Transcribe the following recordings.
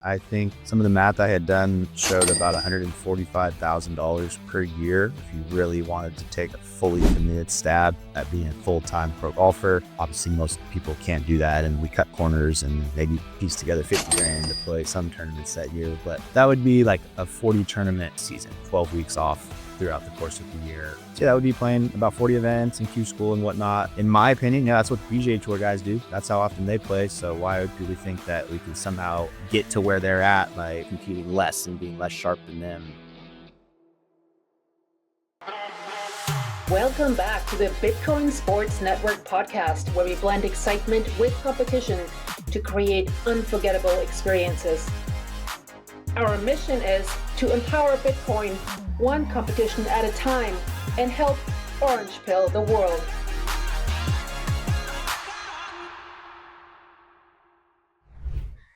I think some of the math I had done showed about $145,000 per year if you really wanted to take a fully committed stab at being a full-time pro golfer. Obviously, most people can't do that, and we cut corners and maybe piece together 50 grand to play some tournaments that year. But that would be like a 40 tournament season, 12 weeks off throughout the course of the year. So that would be playing about 40 events in Q school and whatnot. In my opinion, that's what the PGA Tour guys do. That's how often they play. So why do we think that we can somehow get to where they're at by competing less and being less sharp than them? Welcome back to the Bitcoin Sports Network podcast, where we blend excitement with competition to create unforgettable experiences. Our mission is to empower Bitcoin one competition at a time and help orange pill the world.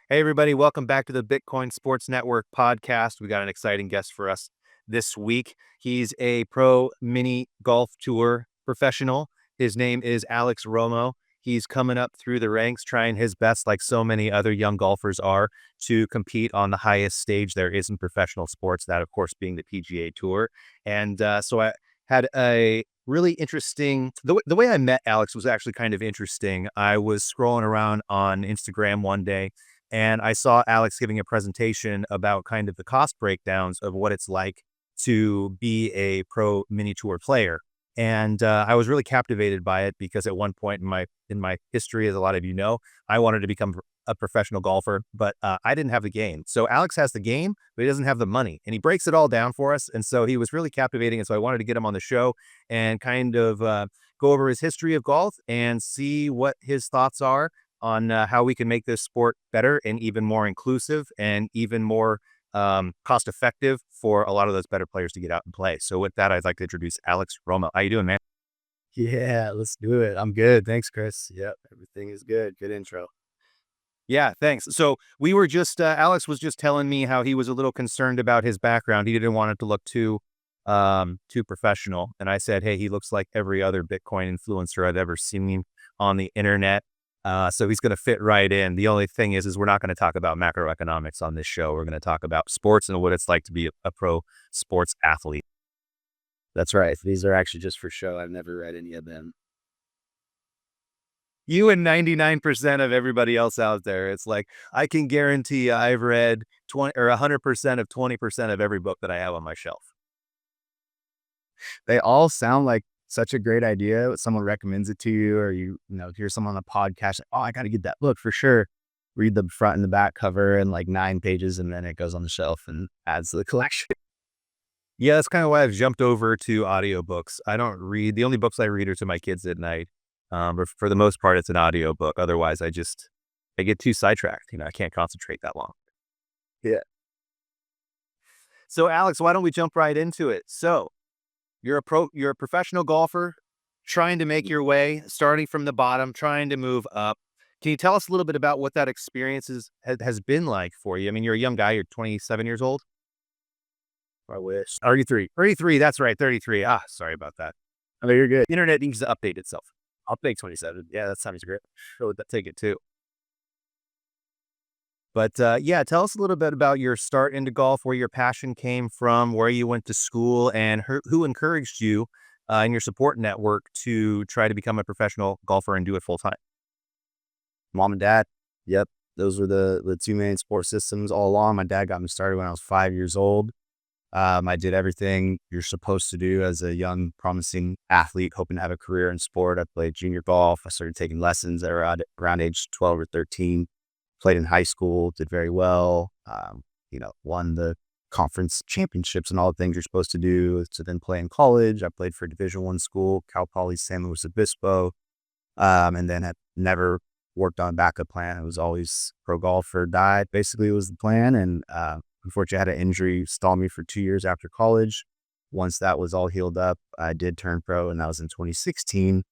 Hey, everybody. Welcome back to the Bitcoin Sports Network podcast. We got an exciting guest for us this week. He's a pro mini golf tour professional. His name is Alex Romo. He's coming up through the ranks, trying his best, like so many other young golfers are, to compete on the highest stage there is in professional sports, that, of course, being the PGA Tour. And so I had a really interesting, the way I met Alex was actually kind of interesting. I was scrolling around on Instagram one day, and I saw Alex giving a presentation about kind of the cost breakdowns of what it's like to be a pro mini tour player. And I was really captivated by it because at one point in my history, as a lot of you know, I wanted to become a professional golfer, but I didn't have the game. So Alex has the game, but he doesn't have the money, and he breaks it all down for us. And so he was really captivating. And so I wanted to get him on the show and kind of go over his history of golf and see what his thoughts are on how we can make this sport better and even more inclusive and even more cost effective for a lot of those better players to get out and play. So with that, I'd like to introduce Alex Romo. How you doing, man? Yeah, let's do it. I'm good. Thanks, Chris. Yep, everything is good. Good intro. Yeah, thanks. So we were just, Alex was just telling me how he was a little concerned about his background. He didn't want it to look too professional. And I said, hey, he looks like every other Bitcoin influencer I've ever seen on the internet. So he's going to fit right in. The only thing is we're not going to talk about macroeconomics on this show. We're going to talk about sports and what it's like to be a pro sports athlete. That's right. These are actually just for show. I've never read any of them. You and 99% of everybody else out there. It's like, I can guarantee I've read 20 or 100% of 20% of every book that I have on my shelf. They all sound like such a great idea. Someone recommends it to you, or you hear someone on a podcast. Oh, I got to get that book for sure. Read the front and the back cover and like 9 pages, and then it goes on the shelf and adds to the collection. Yeah, that's kind of why I've jumped over to audiobooks. I don't read. The only books I read are to my kids at night. But for the most part, it's an audiobook. Otherwise, I get too sidetracked. I can't concentrate that long. Yeah. So Alex, why don't we jump right into it? So you're a professional golfer trying to make your way, starting from the bottom, trying to move up. Can you tell us a little bit about what that experience has been like for you? I mean, you're a young guy. You're 27 years old. I wish. 33. 33. That's right. 33. Sorry about that. I mean, you're good. The internet needs to update itself. I'll take 27. Yeah, that sounds great. Sure, take it too. But yeah, tell us a little bit about your start into golf, where your passion came from, where you went to school, and who encouraged you in your support network to try to become a professional golfer and do it full time. Mom and dad. Yep. Those were the two main support systems all along. My dad got me started when I was 5 years old. I did everything you're supposed to do as a young, promising athlete, hoping to have a career in sport. I played junior golf. I started taking lessons around age 12 or 13. Played in high school, did very well. Won the conference championships and all the things you're supposed to do to then play in college. I played for a Division I school, Cal Poly San Luis Obispo, and then had never worked on a backup plan. It was always pro golf or die, basically was the plan. And unfortunately, I had an injury stall me for 2 years after college. Once that was all healed up, I did turn pro, and that was in 2016.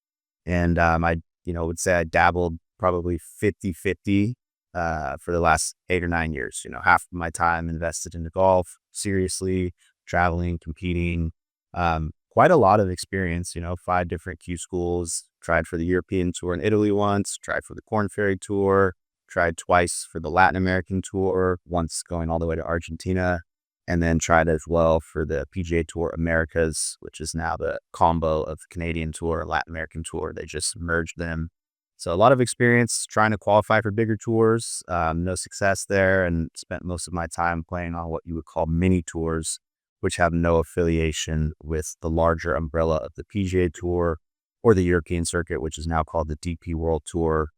And I would say I dabbled probably 50-50 for the last 8 or 9 years. Half of my time invested into golf, seriously, traveling, competing, quite a lot of experience, 5 different Q schools, tried for the European tour in Italy once, tried for the Corn Ferry tour, tried twice for the Latin American Tour, once going all the way to Argentina, and then tried as well for the PGA Tour Americas, which is now the combo of the Canadian Tour and Latin American Tour. They just merged them. So a lot of experience trying to qualify for bigger tours, no success there, and spent most of my time playing on what you would call mini tours, which have no affiliation with the larger umbrella of the PGA Tour or the European circuit, which is now called the DP World Tour.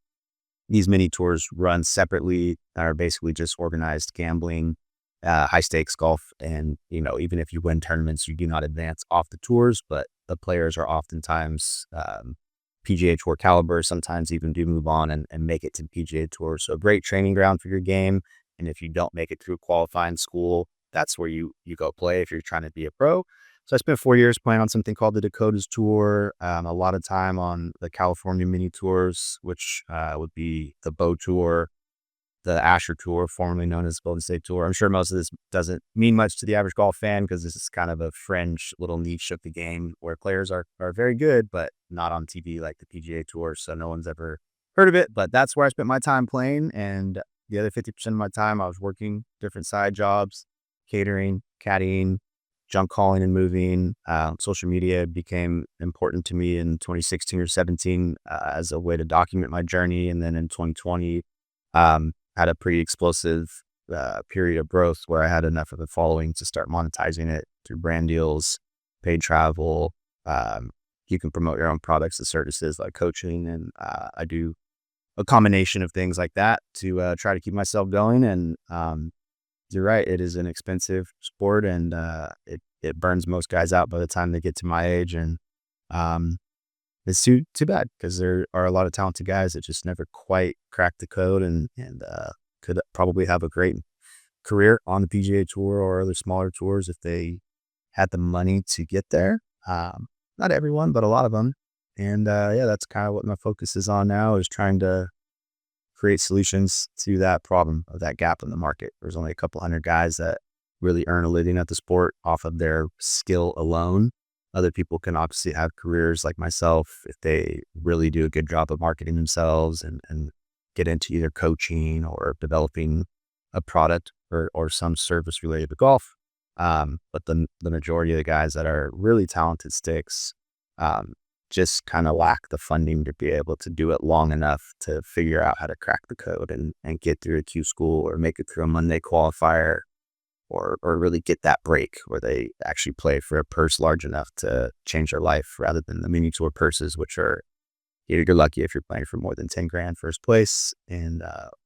These mini tours run separately, are basically just organized gambling, high stakes golf. And, even if you win tournaments, you do not advance off the tours, but the players are oftentimes PGA Tour caliber, sometimes even do move on and make it to the PGA Tour. So a great training ground for your game. And if you don't make it through qualifying school, that's where you go play if you're trying to be a pro. So I spent 4 years playing on something called the Dakotas Tour, a lot of time on the California mini tours, which would be the Bow Tour, the Asher Tour, formerly known as Golden State Tour. I'm sure most of this doesn't mean much to the average golf fan because this is kind of a fringe little niche of the game where players are very good, but not on TV like the PGA Tour. So no one's ever heard of it, but that's where I spent my time playing. And the other 50% of my time, I was working different side jobs, catering, caddying, junk hauling and moving. Social media became important to me in 2016 or 17 as a way to document my journey. And then in 2020, had a pretty explosive period of growth where I had enough of a following to start monetizing it through brand deals, paid travel. You can promote your own products and services like coaching. And I do a combination of things like that to try to keep myself going. And you're right, it is an expensive sport, and it burns most guys out by the time they get to my age. And it's too bad because there are a lot of talented guys that just never quite crack the code and could probably have a great career on the PGA Tour or other smaller tours if they had the money to get there. Not everyone, but a lot of them. And that's kind of what my focus is on now, is trying to create solutions to that problem of that gap in the market. There's only a couple hundred guys that really earn a living at the sport off of their skill alone. Other people can obviously have careers like myself if they really do a good job of marketing themselves and get into either coaching or developing a product or some service related to golf. But the majority of the guys that are really talented sticks just kind of lack the funding to be able to do it long enough to figure out how to crack the code and get through a Q school or make it through a Monday qualifier or really get that break where they actually play for a purse large enough to change their life rather than the mini tour purses, which are, you're lucky if you're playing for more than 10 grand first place. And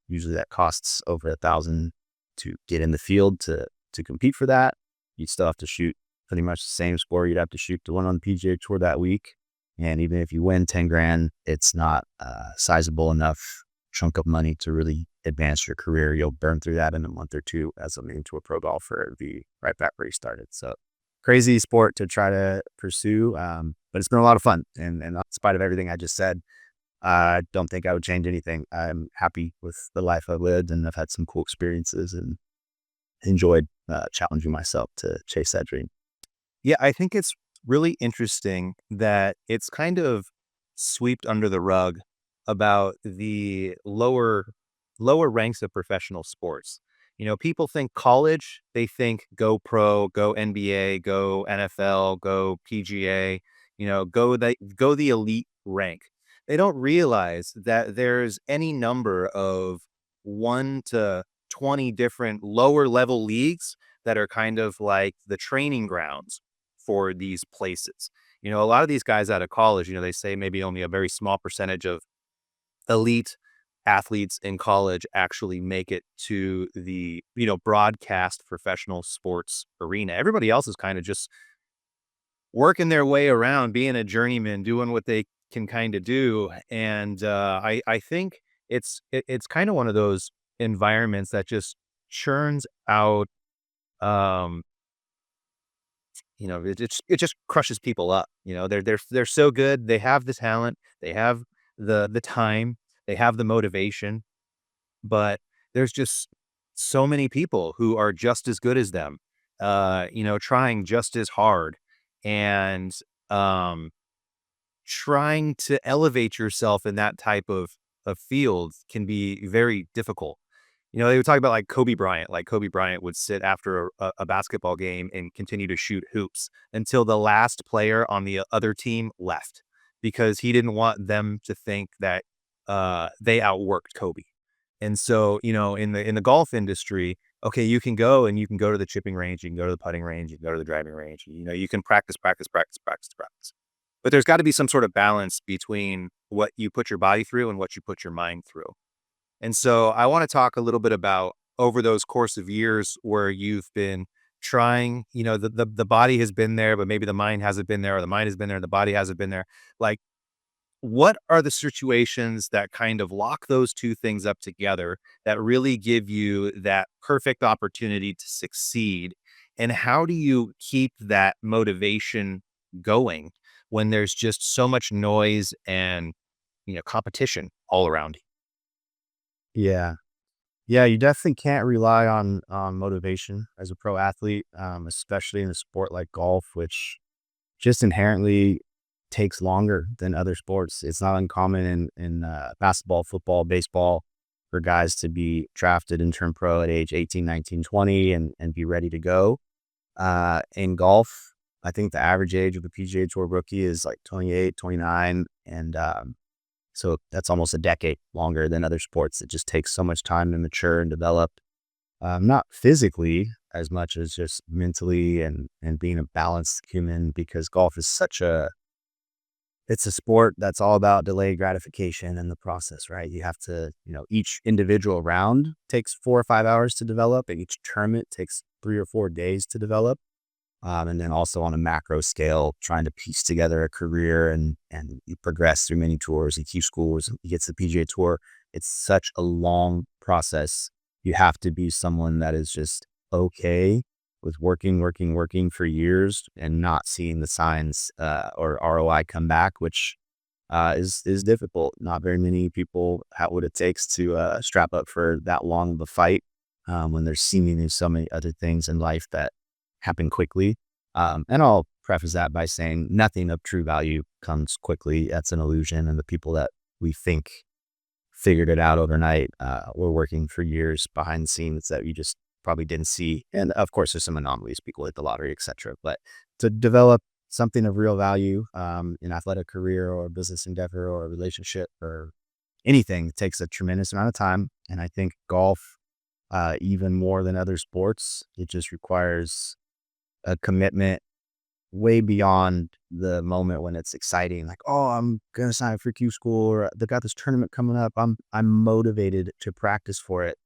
usually that costs over $1,000 to get in the field to compete for that. You still have to shoot pretty much the same score you'd have to shoot to win on the PGA Tour that week. And even if you win 10 grand, it's not a sizable enough chunk of money to really advance your career. You'll burn through that in a month or two as a main tour pro golfer and be right back where you started. So crazy sport to try to pursue. But it's been a lot of fun. And in spite of everything I just said, I don't think I would change anything. I'm happy with the life I've lived, and I've had some cool experiences and enjoyed challenging myself to chase that dream. Yeah, I think it's really interesting that it's kind of swept under the rug about the lower ranks of professional sports. People think college, they think go pro, go NBA, go NFL, go PGA, go the elite rank. They don't realize that there's any number of 1 to 20 different lower level leagues that are kind of like the training grounds for these places. A lot of these guys out of college, they say maybe only a very small percentage of elite athletes in college actually make it to the, broadcast professional sports arena. Everybody else is kind of just working their way around, being a journeyman, doing what they can kind of do. And I think it's kind of one of those environments that just churns out, it just crushes people up. They're so good. They have the talent, they have the time, they have the motivation, but there's just so many people who are just as good as them, trying just as hard and trying to elevate yourself in that type of of fields can be very difficult. They would talk about like Kobe Bryant. Like Kobe Bryant would sit after a basketball game and continue to shoot hoops until the last player on the other team left because he didn't want them to think that they outworked Kobe. And so, in the golf industry, okay, you can go and you can go to the chipping range, you can go to the putting range, you can go to the driving range. You can practice, practice, practice, practice, practice. But there's got to be some sort of balance between what you put your body through and what you put your mind through. And so I want to talk a little bit about over those course of years where you've been trying, the body has been there, but maybe the mind hasn't been there, or the mind has been there and the body hasn't been there. Like, what are the situations that kind of lock those two things up together that really give you that perfect opportunity to succeed? And how do you keep that motivation going when there's just so much noise and, competition all around you? Yeah. Yeah, you definitely can't rely on motivation as a pro athlete, especially in a sport like golf, which just inherently takes longer than other sports. It's not uncommon in basketball, football, baseball for guys to be drafted and turn pro at age 18, 19, 20 and be ready to go. In golf, I think the average age of a PGA Tour rookie is like 28, 29, and so that's almost a decade longer than other sports. It just takes so much time to mature and develop, not physically as much as just mentally and being a balanced human, because golf is it's a sport that's all about delayed gratification in the process, right? You have to, each individual round takes 4 or 5 hours to develop, and each tournament takes 3 or 4 days to develop. And then also on a macro scale, trying to piece together a career and you progress through many tours and keep scores and you get to the PGA Tour. It's such a long process. You have to be someone that is just okay with working, working, working for years and not seeing the signs or ROI come back, which is difficult. Not very many people have what it takes to strap up for that long of a fight when there's seemingly so many other things in life that happen quickly. And I'll preface that by saying nothing of true value comes quickly. That's an illusion. And the people that we think figured it out overnight were working for years behind the scenes that we just probably didn't see. And of course, there's some anomalies, people hit the lottery, etc. But to develop something of real value in athletic career or business endeavor or a relationship or anything takes a tremendous amount of time. And I think golf, even more than other sports, it just requires a commitment way beyond the moment when it's exciting. Like, oh, I'm gonna sign for Q school, or they've got this tournament coming up. I'm motivated to practice for it.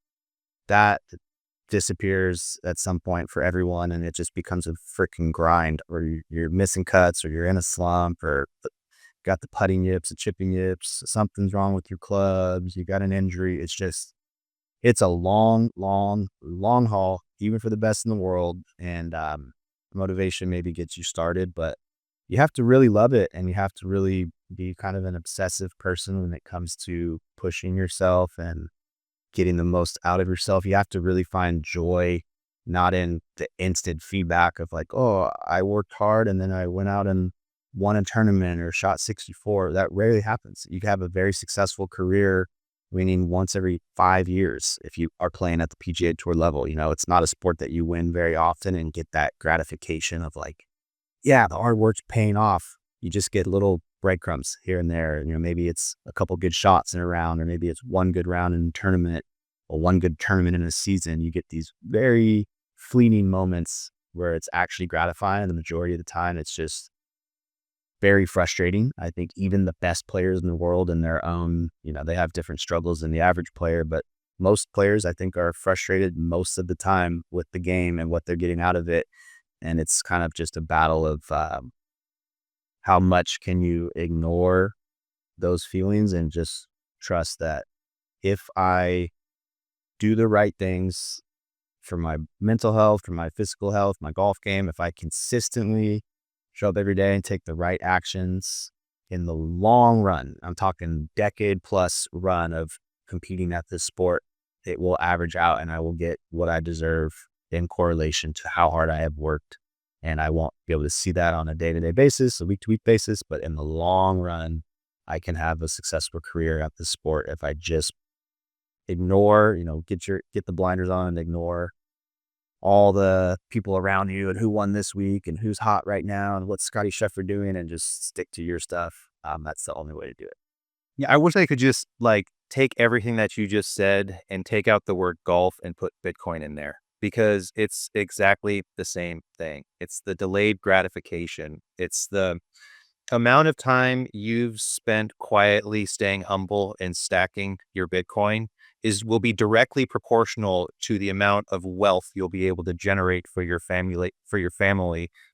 That disappears at some point for everyone, and it just becomes a freaking grind. Or you're missing cuts, or you're in a slump, or got the putting yips, the chipping yips. Something's wrong with your clubs. You got an injury. It's a long, long, long haul, even for the best in the world. And motivation maybe gets you started, but you have to really love it, and you have to really be kind of an obsessive person when it comes to pushing yourself and getting the most out of yourself. You have to really find joy, not in the instant feedback of like, oh, I worked hard and then I went out and won a tournament or shot 64. That rarely happens. You can have a very successful career winning once every 5 years if you are playing at the PGA Tour level. It's not a sport that you win very often and get that gratification of like, yeah, the hard work's paying off. You just get little breadcrumbs here and there. Maybe it's a couple good shots in a round, or maybe it's one good round in a tournament or one good tournament in a season. You get these very fleeting moments where it's actually gratifying. The majority of the time, it's just very frustrating. I think even the best players in the world in their own, they have different struggles than the average player, but most players I think are frustrated most of the time with the game and what they're getting out of it. And it's kind of just a battle of how much can you ignore those feelings and just trust that if I do the right things for my mental health, for my physical health, my golf game, if I consistently show up every day and take the right actions in the long run, I'm talking decade plus run of competing at this sport, it will average out and I will get what I deserve in correlation to how hard I have worked. And I won't be able to see that on a day-to-day basis, a week-to-week basis, but in the long run, I can have a successful career at this sport if I just ignore, get the blinders on and ignore all the people around you and who won this week and who's hot right now and what's Scotty Scheffler doing and just stick to your stuff. That's the only way to do it. Yeah, I wish I could just like take everything that you just said and take out the word golf and put Bitcoin in there because it's exactly the same thing. It's the delayed gratification. It's the amount of time you've spent quietly staying humble and stacking your Bitcoin will be directly proportional to the amount of wealth you'll be able to generate for your family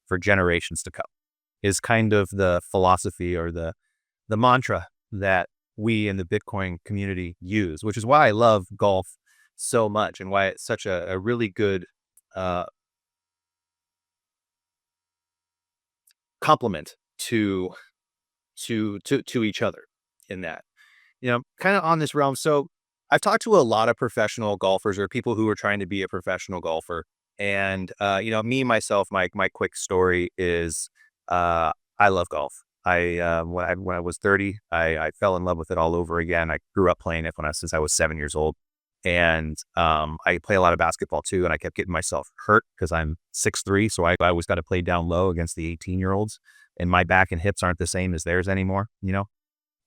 for generations to come. Is kind of the philosophy or the mantra that we in the Bitcoin community use, which is why I love golf so much and why it's such a really good uh, complement to each other in that. Kind of on this realm. So I've talked to a lot of professional golfers or people who are trying to be a professional golfer. And, me, myself, my quick story is I love golf. When I was 30, I fell in love with it all over again. I grew up playing it since I was 7 years old. And I play a lot of basketball too. And I kept getting myself hurt because I'm 6'3". So I always got to play down low against the 18-year-olds. And my back and hips aren't the same as theirs anymore.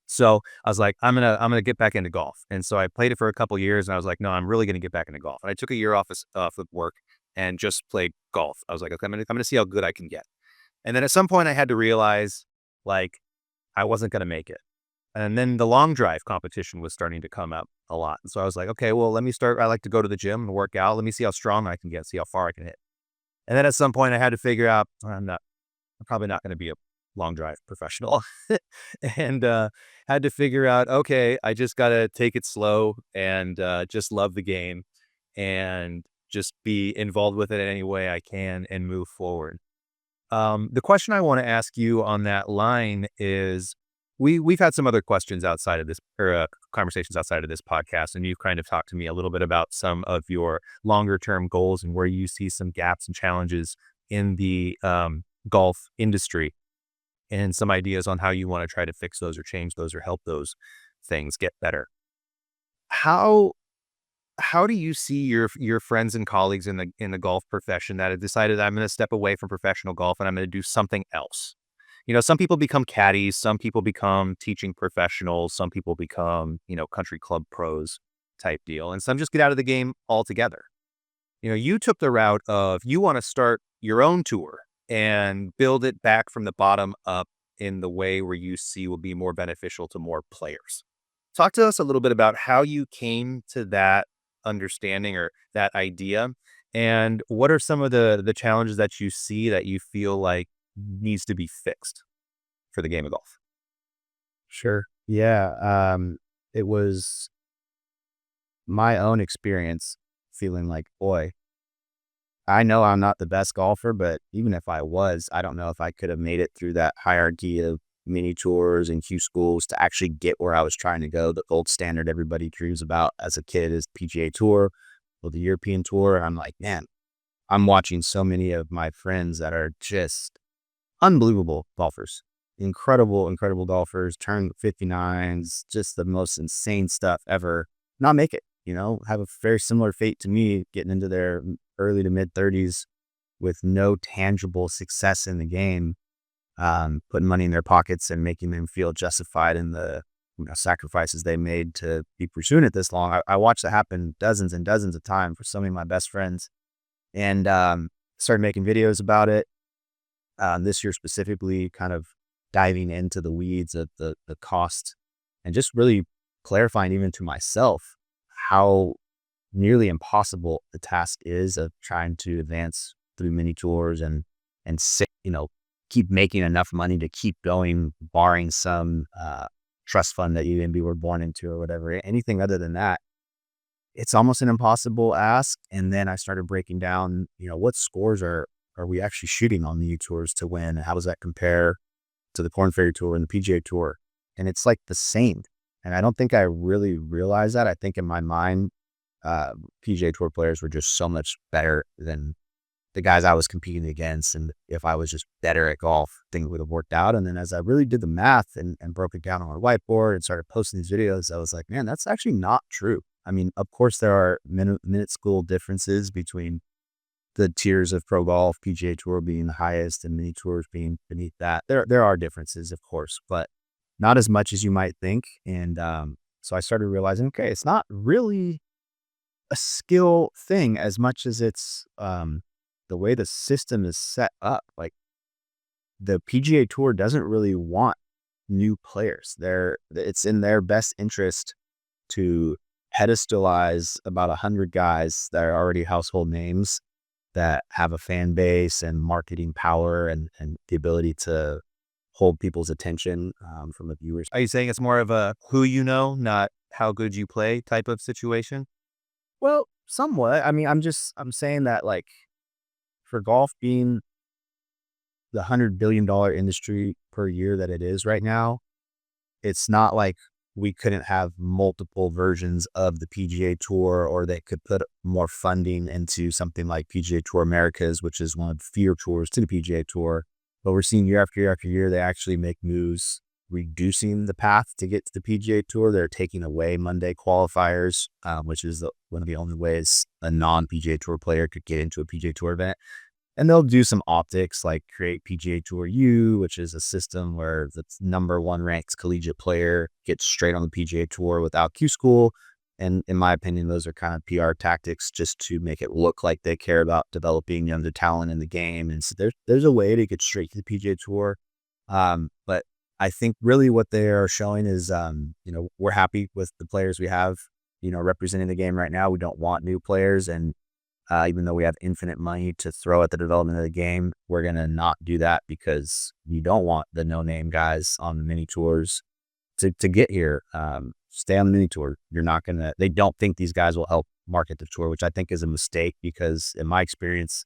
So I was like, I'm gonna get back into golf. And so I played it for a couple years and I was like, no, I'm really gonna get back into golf. And I took a year off of work and just played golf. I was like, okay, I'm gonna see how good I can get. And then at some point I had to realize like I wasn't gonna make it. And then the long drive competition was starting to come up a lot. And so I was like, okay, well, let me start. I like to go to the gym and work out. Let me see how strong I can get, see how far I can hit. And then at some point I had to figure out I'm probably not going to be a long drive professional and had to figure out, okay, I just got to take it slow and just love the game and just be involved with it in any way I can and move forward. The question I want to ask you on that line is we've had some other questions outside of this or conversations outside of this podcast, and you've kind of talked to me a little bit about some of your longer term goals and where you see some gaps and challenges in the golf industry and some ideas on how you want to try to fix those or change those or help those things get better. How how do you see your friends and colleagues in the golf profession that have decided I'm going to step away from professional golf and I'm going to do something else? Some people become caddies, some people become teaching professionals, some people become, country club pros type deal, and some just get out of the game altogether. You took the route of you want to start your own tour and build it back from the bottom up in the way where you see will be more beneficial to more players. Talk to us a little bit about how you came to that understanding or that idea, and what are some of the challenges that you see that you feel like needs to be fixed for the game of golf? Sure. Yeah. It was my own experience feeling like, boy, I know I'm not the best golfer, but even if I was, I don't know if I could have made it through that hierarchy of mini tours and Q schools to actually get where I was trying to go. The gold standard everybody dreams about as a kid is PGA Tour or the European Tour. And I'm like, man, I'm watching so many of my friends that are just unbelievable golfers, incredible golfers, turn 59s, just the most insane stuff ever, not make it, have a very similar fate to me, getting into their early to mid 30s with no tangible success in the game, putting money in their pockets and making them feel justified in the sacrifices they made to be pursuing it this long. I watched that happen dozens and dozens of times for so many of my best friends, and started making videos about it. This year specifically, kind of diving into the weeds of the cost and just really clarifying even to myself how nearly impossible the task is of trying to advance through mini tours and sit, keep making enough money to keep going, barring some trust fund that you maybe were born into or whatever. Anything other than that, it's almost an impossible ask. And then I started breaking down, what scores are we actually shooting on the tours to win? And how does that compare to the Corn Ferry Tour and the PGA Tour? And it's like the same. And I don't think I really realized that. I think in my mind, PGA Tour players were just so much better than the guys I was competing against. And if I was just better at golf, things would have worked out. And then as I really did the math and broke it down on a whiteboard and started posting these videos, I was like, man, that's actually not true. I mean, of course, there are minuscule differences between the tiers of pro golf, PGA Tour being the highest and mini tours being beneath that. There are differences, of course, but not as much as you might think. And so I started realizing, okay, it's not really a skill thing as much as it's the way the system is set up. Like the PGA Tour doesn't really want new players. It's in their best interest to pedestalize about 100 guys that are already household names that have a fan base and marketing power and the ability to hold people's attention from the viewers. Are you saying it's more of a who you know, not how good you play type of situation? Well, somewhat. I mean, I'm saying that like for golf being the $100 billion industry per year that it is right now, it's not like we couldn't have multiple versions of the PGA Tour, or they could put more funding into something like PGA Tour Americas, which is one of the fewer tours to the PGA Tour. But we're seeing year after year after year, they actually make moves reducing the path to get to the PGA Tour. They're taking away Monday qualifiers, which is one of the only ways a non-PGA Tour player could get into a PGA Tour event. And they'll do some optics like create PGA Tour U, which is a system where the number one ranked collegiate player gets straight on the PGA Tour without Q school. And in my opinion, those are kind of PR tactics just to make it look like they care about developing younger talent in the game. And so there's a way to get straight to the PGA Tour. But I think really what they are showing is, we're happy with the players we have, representing the game right now. We don't want new players. And even though we have infinite money to throw at the development of the game, we're going to not do that because you don't want the no-name guys on the mini tours to get here. Stay on the mini tour. They don't think these guys will help market the tour, which I think is a mistake because in my experience,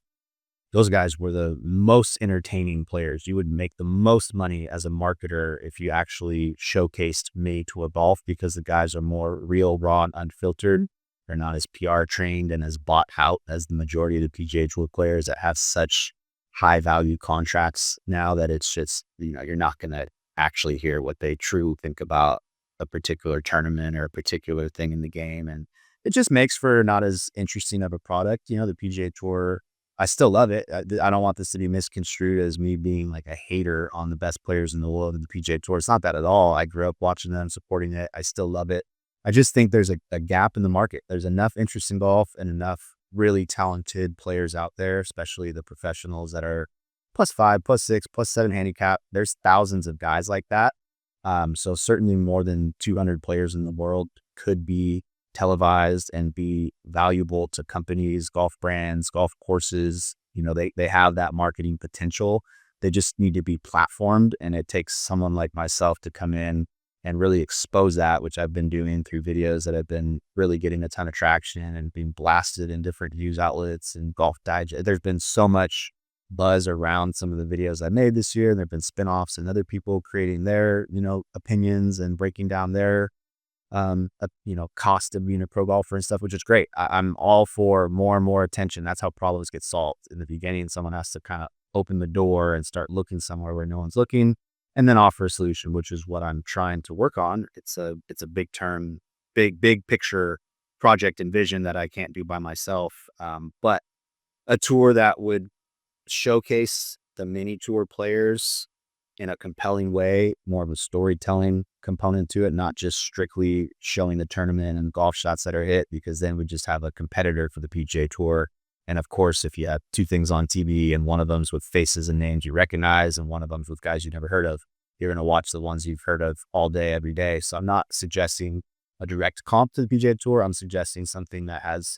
those guys were the most entertaining players. You would make the most money as a marketer if you actually showcased mini tour golf because the guys are more real, raw, and unfiltered. They're not as PR trained and as bought out as the majority of the PGA Tour players that have such high value contracts now that it's just, you're not going to actually hear what they truly think about a particular tournament or a particular thing in the game. And it just makes for not as interesting of a product. The PGA Tour, I still love it. I don't want this to be misconstrued as me being like a hater on the best players in the world of the PGA Tour. It's not that at all. I grew up watching them, supporting it. I still love it. I just think there's a gap in the market. There's enough interest in golf and enough really talented players out there, especially the professionals that are +5, +6, +7 handicap. There's thousands of guys like that. So certainly more than 200 players in the world could be televised and be valuable to companies, golf brands, golf courses. They have that marketing potential. They just need to be platformed. And it takes someone like myself to come in and really expose that, which I've been doing through videos that have been really getting a ton of traction and being blasted in different news outlets and Golf Digest. There's been so much buzz around some of the videos I made this year. And there've been spinoffs and other people creating their, opinions and breaking down their, cost of being a pro golfer and stuff, which is great. I'm all for more and more attention. That's how problems get solved. In the beginning, someone has to kind of open the door and start looking somewhere where no one's looking, and then offer a solution, which is what I'm trying to work on. It's a big term, big picture project and vision that I can't do by myself. But a tour that would showcase the mini tour players in a compelling way, more of a storytelling component to it, not just strictly showing the tournament and golf shots that are hit, because then we just have a competitor for the PGA Tour. And of course, if you have two things on TV and one of them's with faces and names you recognize and one of them's with guys you've never heard of, you're going to watch the ones you've heard of all day, every day. So I'm not suggesting a direct comp to the PGA Tour. I'm suggesting something that has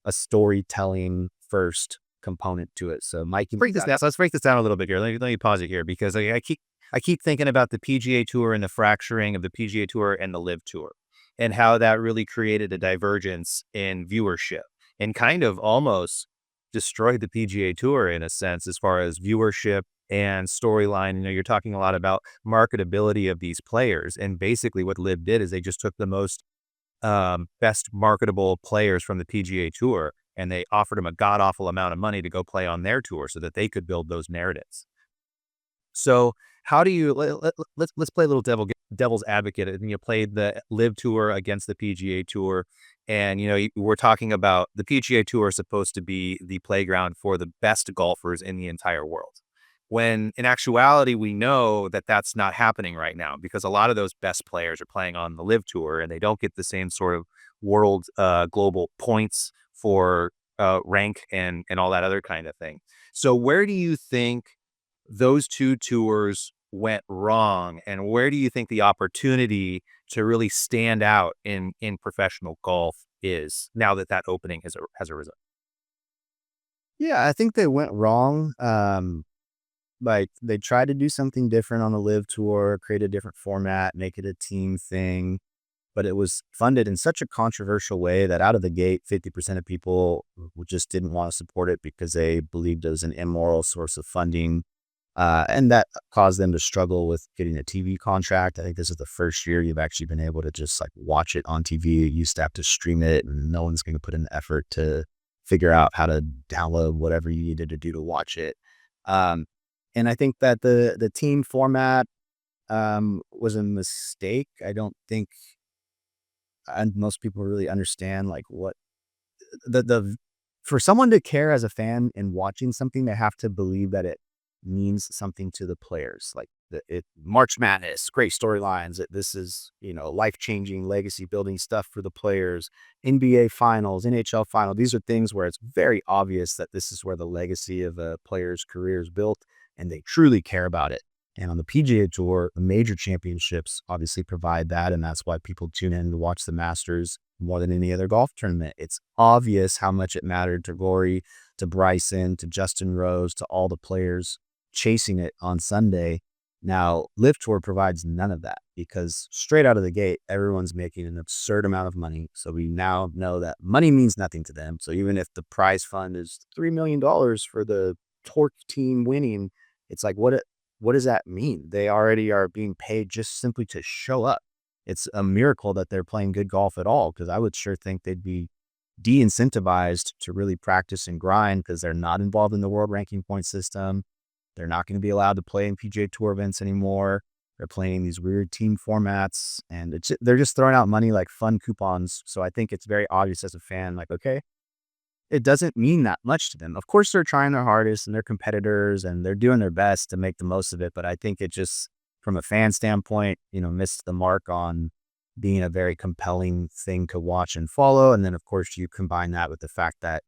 a storytelling first component to it. So Mike, break this down. So let's break this down a little bit here. Let me pause it here because I keep thinking about the PGA Tour and the fracturing of the PGA Tour and the Live Tour and how that really created a divergence in viewership and kind of almost destroyed the PGA Tour in a sense as far as viewership and storyline. You're talking a lot about marketability of these players, and basically what Live did is they just took the most best marketable players from the PGA Tour and they offered him a god awful amount of money to go play on their tour so that they could build those narratives. So how do you let's play a little devil's advocate. And you played the Live Tour against the PGA Tour, and we're talking about the PGA Tour is supposed to be the playground for the best golfers in the entire world. When in actuality, we know that that's not happening right now because a lot of those best players are playing on the Live Tour and they don't get the same sort of world global points for rank and all that other kind of thing. So where do you think those two tours went wrong, and where do you think the opportunity to really stand out in professional golf is now that that opening has arisen? Yeah, I think they went wrong. Like they tried to do something different on the Live Tour, create a different format, make it a team thing, but it was funded in such a controversial way that out of the gate, 50% of people just didn't want to support it because they believed it was an immoral source of funding. And that caused them to struggle with getting a TV contract. I think this is the first year you've actually been able to just like watch it on TV. You used to have to stream it, and no one's going to put in the effort to figure out how to download whatever you needed to do to watch it. Um, and I think that the team format was a mistake. I don't think and most people really understand like what the for someone to care as a fan in watching something, they have to believe that it means something to the players. Like March Madness, great storylines. That this is life changing, legacy building stuff for the players. NBA Finals, NHL Final. These are things where it's very obvious that this is where the legacy of a player's career is built, and they truly care about it. And on the PGA Tour, the major championships obviously provide that, and that's why people tune in to watch the Masters more than any other golf tournament. It's obvious how much it mattered to Rory, to Bryson, to Justin Rose, to all the players chasing it on Sunday. Now, Live Tour provides none of that because straight out of the gate, everyone's making an absurd amount of money. So we now know that money means nothing to them. So even if the prize fund is $3 million for the Torque team winning, it's like, what does that mean? They already are being paid just simply to show up. It's a miracle that they're playing good golf at all, because I would sure think they'd be de-incentivized to really practice and grind because they're not involved in the world ranking point system. They're not going to be allowed to play in PGA Tour events anymore. They're playing these weird team formats, and they're just throwing out money like fun coupons. So I think it's very obvious as a fan, like, okay, it doesn't mean that much to them. Of course, they're trying their hardest and they're competitors and they're doing their best to make the most of it. But I think it just, from a fan standpoint, missed the mark on being a very compelling thing to watch and follow. And then, of course, you combine that with the fact that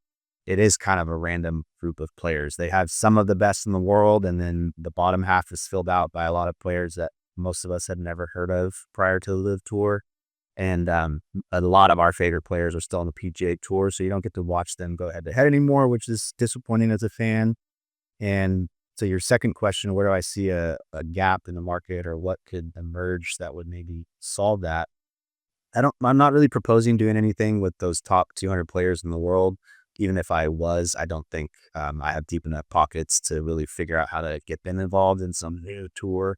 it is kind of a random group of players. They have some of the best in the world, and then the bottom half is filled out by a lot of players that most of us had never heard of prior to the Live Tour. And a lot of our favorite players are still on the PGA Tour, so you don't get to watch them go head to head anymore, which is disappointing as a fan. And so your second question, where do I see a gap in the market, or what could emerge that would maybe solve that? I'm not really proposing doing anything with those top 200 players in the world. Even if I was, I don't think I have deep enough pockets to really figure out how to get them involved in some new tour.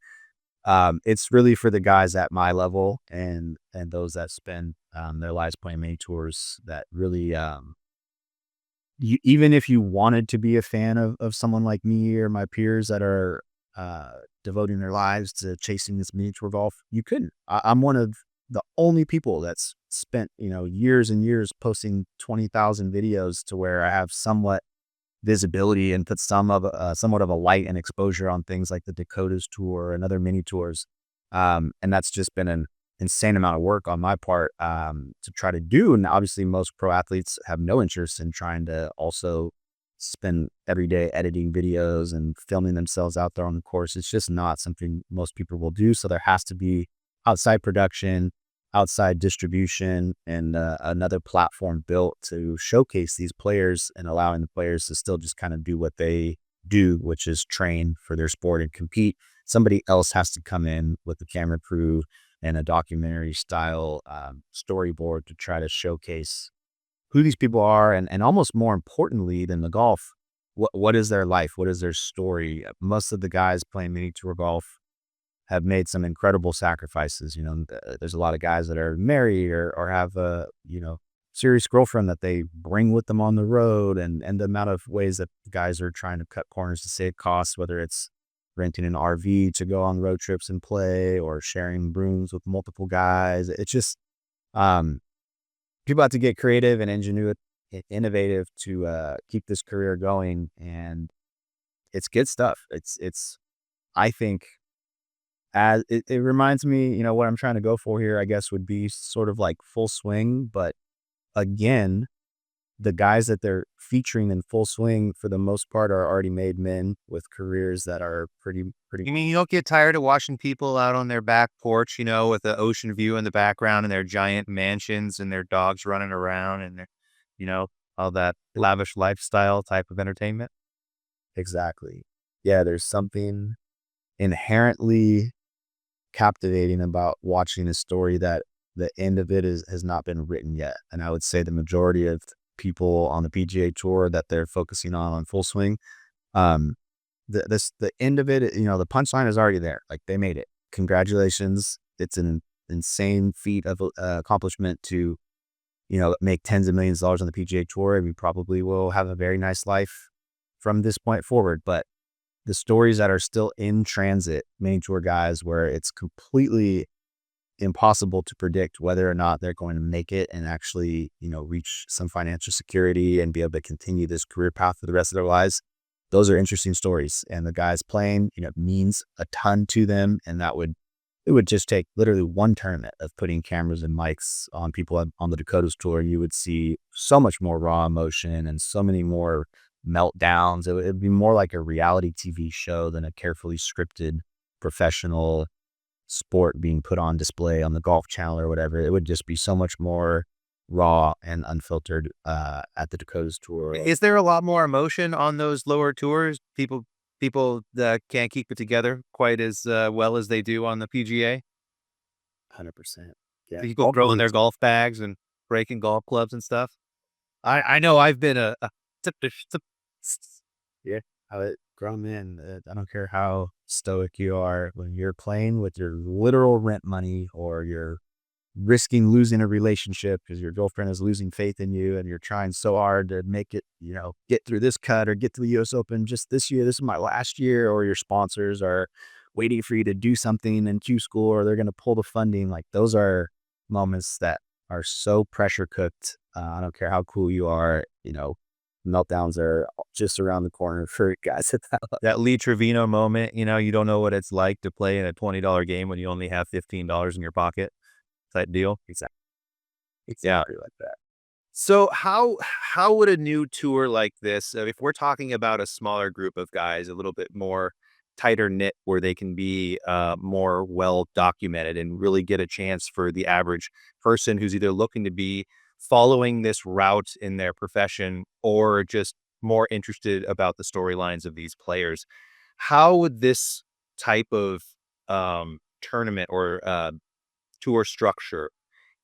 It's really for the guys at my level and those that spend their lives playing many tours, that really, even if you wanted to be a fan of someone like me or my peers that are devoting their lives to chasing this mini tour golf, you couldn't. I'm one of the only people that's spent years and years posting 20,000 videos to where I have somewhat visibility and put somewhat of a light and exposure on things like the Dakotas tour and other mini tours. And that's just been an insane amount of work on my part to try to do. And obviously most pro athletes have no interest in trying to also spend every day editing videos and filming themselves out there on the course. It's just not something most people will do. So there has to be outside production, outside distribution, and another platform built to showcase these players and allowing the players to still just kind of do what they do, which is train for their sport and compete. Somebody else has to come in with the camera crew and a documentary style storyboard to try to showcase who these people are, and almost more importantly than the golf, what is their life? What is their story? Most of the guys playing mini tour golf have made some incredible sacrifices. There's a lot of guys that are married or have serious girlfriend that they bring with them on the road, and the amount of ways that guys are trying to cut corners to save costs, whether it's renting an RV to go on road trips and play, or sharing rooms with multiple guys. It's just um, people have to get creative and innovative to keep this career going, and it's good stuff. It's I think as it reminds me, what I'm trying to go for here, I guess, would be sort of like Full Swing, but again, the guys that they're featuring in Full Swing for the most part are already made men with careers that are pretty. You mean you don't get tired of watching people out on their back porch, with the ocean view in the background and their giant mansions and their dogs running around and their, you know, all that lavish lifestyle type of entertainment? Exactly. Yeah, there's something inherently captivating about watching a story that the end of it has not been written yet. And I would say the majority of people on the PGA Tour that they're focusing on Full Swing, um, the end of it, the punchline is already there. Like, they made it. Congratulations! It's an insane feat of accomplishment to make tens of millions of dollars on the PGA Tour, and we probably will have a very nice life from this point forward. But the stories that are still in transit, mini tour guys, where it's completely impossible to predict whether or not they're going to make it and actually, reach some financial security and be able to continue this career path for the rest of their lives. Those are interesting stories. And the guys playing, means a ton to them. And it would just take literally one tournament of putting cameras and mics on people on the Dakotas Tour. You would see so much more raw emotion and so many more meltdowns. It'd be more like a reality TV show than a carefully scripted professional sport being put on display on the Golf Channel or whatever. It would just be so much more raw and unfiltered at the Dakotas Tour. Is there a lot more emotion on those lower tours? People that can't keep it together quite as well as they do on the PGA? 100%. Yeah. People throwing their golf bags and breaking golf clubs and stuff? I know I've been a Yeah. Grown men, I don't care how stoic you are, when you're playing with your literal rent money, or you're risking losing a relationship because your girlfriend is losing faith in you, and you're trying so hard to make it, get through this cut or get to the US Open just this year. This is my last year, or your sponsors are waiting for you to do something in Q school, or they're going to pull the funding. Like, those are moments that are so pressure cooked. I don't care how cool you are, meltdowns are just around the corner for guys at that level. that Lee Trevino moment. You don't know what it's like to play in a $20 game when you only have $15 in your pocket. Type deal. Exactly. Yeah. Exactly like that. So how would a new tour like this, if we're talking about a smaller group of guys, a little bit more tighter knit, where they can be more well documented and really get a chance for the average person who's either looking to be following this route in their profession or just more interested about the storylines of these players, how would this type of tournament or tour structure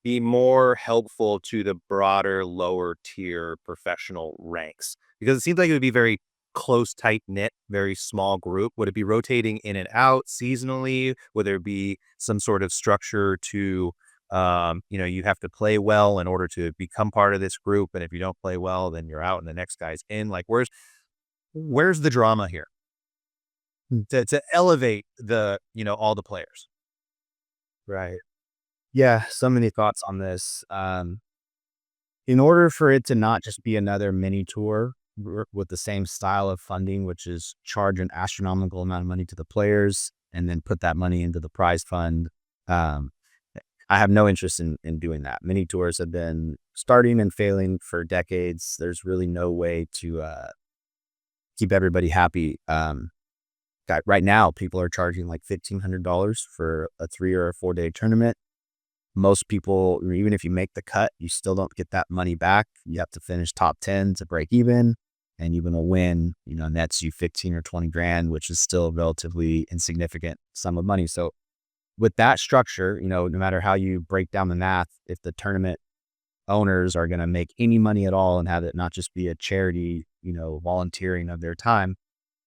be more helpful to the broader lower tier professional ranks? Because it seems like it would be very close, tight knit, very small group. Would it be rotating in and out seasonally? Would there be some sort of structure to, you have to play well in order to become part of this group, and if you don't play well, then you're out and the next guy's in? Like, where's the drama here to elevate the, all the players? Right. Yeah, so many thoughts on this. In order for it to not just be another mini tour with the same style of funding, which is charge an astronomical amount of money to the players and then put that money into the prize fund, I have no interest in doing that. Mini tours have been starting and failing for decades. There's really no way to keep everybody happy. Right now, people are charging like $1,500 for a 3 or a 4 day tournament. Most people, even if you make the cut, you still don't get that money back. You have to finish top 10 to break even, and even a win, nets you 15 or 20 grand, which is still a relatively insignificant sum of money. So with that structure, no matter how you break down the math, if the tournament owners are going to make any money at all and have it not just be a charity, volunteering of their time,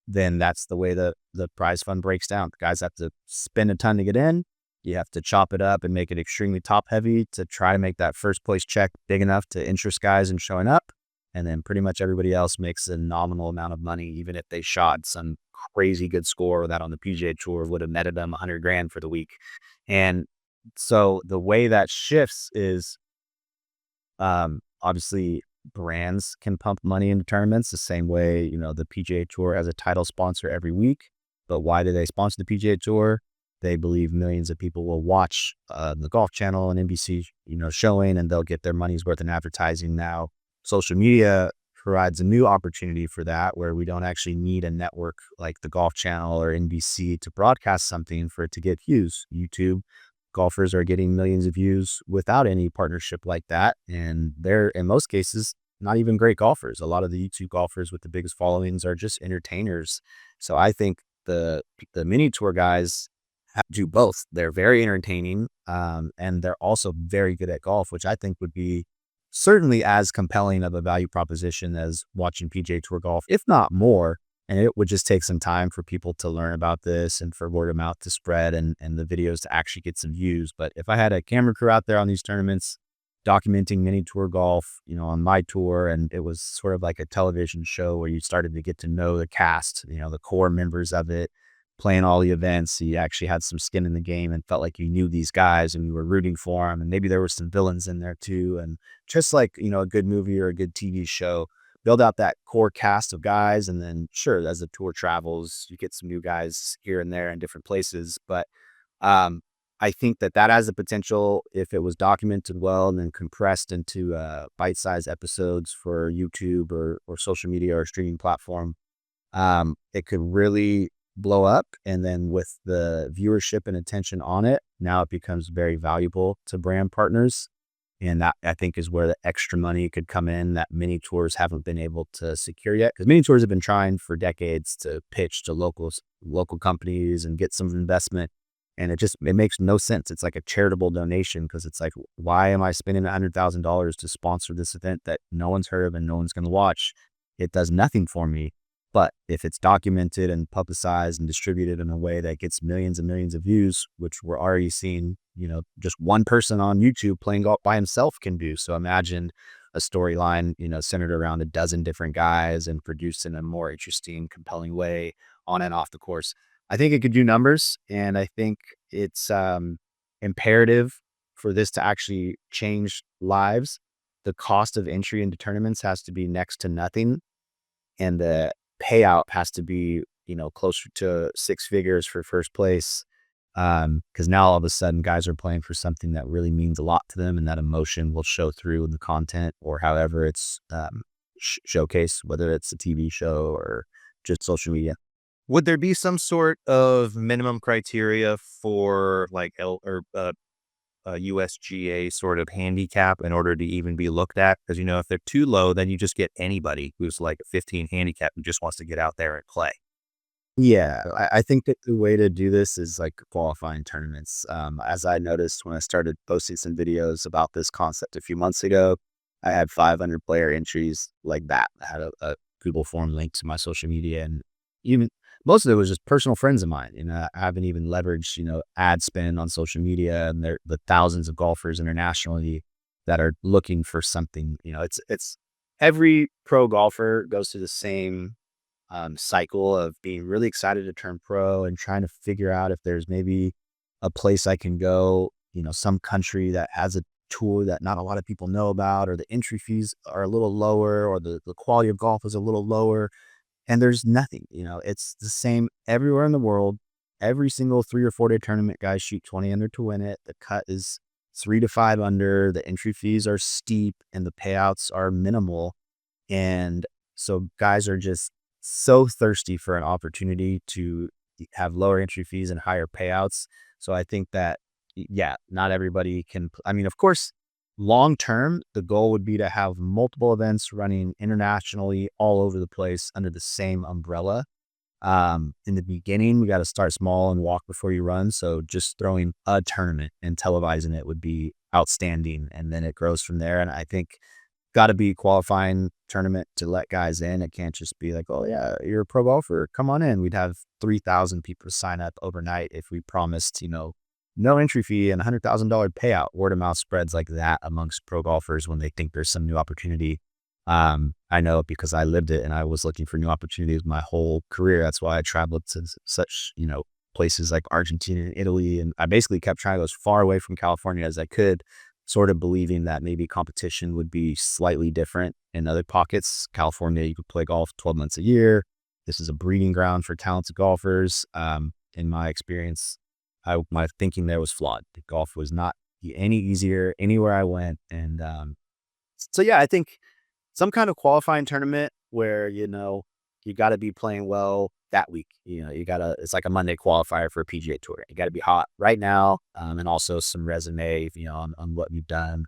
then that's the way the prize fund breaks down. The guys have to spend a ton to get in, You have to chop it up and make it extremely top heavy to try to make that first place check big enough to interest guys in showing up. And then pretty much everybody else makes a nominal amount of money, even if they shot some crazy good score that on the PGA Tour would have netted them 100 grand for the week. And so the way that shifts is obviously brands can pump money into tournaments the same way, the PGA Tour has a title sponsor every week. But why do they sponsor the PGA Tour? They believe millions of people will watch the Golf Channel and NBC, showing, and they'll get their money's worth in advertising. Now, social media provides a new opportunity for that, where we don't actually need a network like the Golf Channel or NBC to broadcast something for it to get views. YouTube golfers are getting millions of views without any partnership like that. And they're, in most cases, not even great golfers. A lot of the YouTube golfers with the biggest followings are just entertainers. So I think the mini tour guys do both. They're very entertaining, and they're also very good at golf, which I think would be certainly as compelling of a value proposition as watching PGA Tour golf, if not more. And it would just take some time for people to learn about this and for word of mouth to spread and the videos to actually get some views. But if I had a camera crew out there on these tournaments documenting mini tour golf, on my tour, and it was sort of like a television show where you started to get to know the cast, the core members of it, playing all the events. So you actually had some skin in the game and felt like you knew these guys and you were rooting for them. And maybe there were some villains in there too. And just like, a good movie or a good TV show, build out that core cast of guys. And then sure, as the tour travels, you get some new guys here and there in different places. But I think that has the potential, if it was documented well and then compressed into bite-sized episodes for YouTube or social media or streaming platform, it could really blow up. And then with the viewership and attention on it, now it becomes very valuable to brand partners. And that, I think, is where the extra money could come in that mini tours haven't been able to secure yet. Because mini tours have been trying for decades to pitch to local companies and get some investment. And it makes no sense. It's like a charitable donation, because it's like, why am I spending $100,000 to sponsor this event that no one's heard of and no one's going to watch? It does nothing for me. But if it's documented and publicized and distributed in a way that gets millions and millions of views, which we're already seeing, just one person on YouTube playing golf by himself can do. So imagine a storyline, centered around a dozen different guys and produced in a more interesting, compelling way on and off the course. I think it could do numbers. And I think it's imperative for this to actually change lives. The cost of entry into tournaments has to be next to nothing. And the payout has to be, closer to six figures for first place. Because now all of a sudden guys are playing for something that really means a lot to them, and that emotion will show through in the content or however it's showcased, whether it's a TV show or just social media. Would there be some sort of minimum criteria for like a USGA sort of handicap in order to even be looked at? Because, if they're too low, then you just get anybody who's like a 15 handicap who just wants to get out there and play. Yeah, I think that the way to do this is like qualifying tournaments. As I noticed when I started posting some videos about this concept a few months ago, I had 500 player entries like that. I had a Google form linked to my social media, and even most of it was just personal friends of mine. I haven't even leveraged, ad spend on social media, and the thousands of golfers internationally that are looking for something. It's every pro golfer goes through the same cycle of being really excited to turn pro and trying to figure out if there's maybe a place I can go, some country that has a tour that not a lot of people know about, or the entry fees are a little lower, or the quality of golf is a little lower. And there's nothing, it's the same everywhere in the world. Every single 3 or 4 day tournament, guys shoot 20 under to win it. The cut is 3 to 5 under. The entry fees are steep and the payouts are minimal. And so guys are just so thirsty for an opportunity to have lower entry fees and higher payouts. So I think that, yeah, not everybody can. I mean, of course, long term, the goal would be to have multiple events running internationally all over the place under the same umbrella. In the beginning, we got to start small and walk before you run. So just throwing a tournament and televising it would be outstanding. And then it grows from there. And I think got to be a qualifying tournament to let guys in. It can't just be like, oh yeah, you're a pro golfer, come on in. We'd have 3,000 people sign up overnight if we promised, no entry fee and $100,000 payout. Word of mouth spreads like that amongst pro golfers when they think there's some new opportunity. I know because I lived it and I was looking for new opportunities my whole career. That's why I traveled to such, places like Argentina and Italy. And I basically kept trying to go as far away from California as I could, sort of believing that maybe competition would be slightly different in other pockets. California, you could play golf 12 months a year. This is a breeding ground for talented golfers. In my experience, my thinking there was flawed. The golf was not any easier anywhere I went. And so, yeah, I think some kind of qualifying tournament where, you got to be playing well that week. It's like a Monday qualifier for a PGA Tour. You got to be hot right now. And also some resume, on what you've done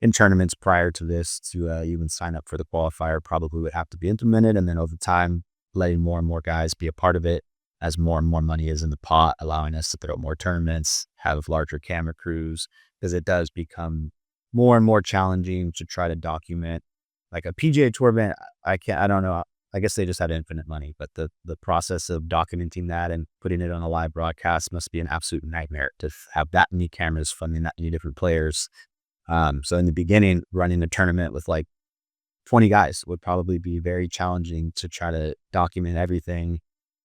in tournaments prior to this to even sign up for the qualifier probably would have to be implemented. And then over time, letting more and more guys be a part of it as more and more money is in the pot, allowing us to throw more tournaments, have larger camera crews, because it does become more and more challenging to try to document like a PGA Tour event. I don't know. I guess they just had infinite money, but the process of documenting that and putting it on a live broadcast must be an absolute nightmare to have that many cameras funding that many different players. So in the beginning, running a tournament with like 20 guys would probably be very challenging to try to document everything,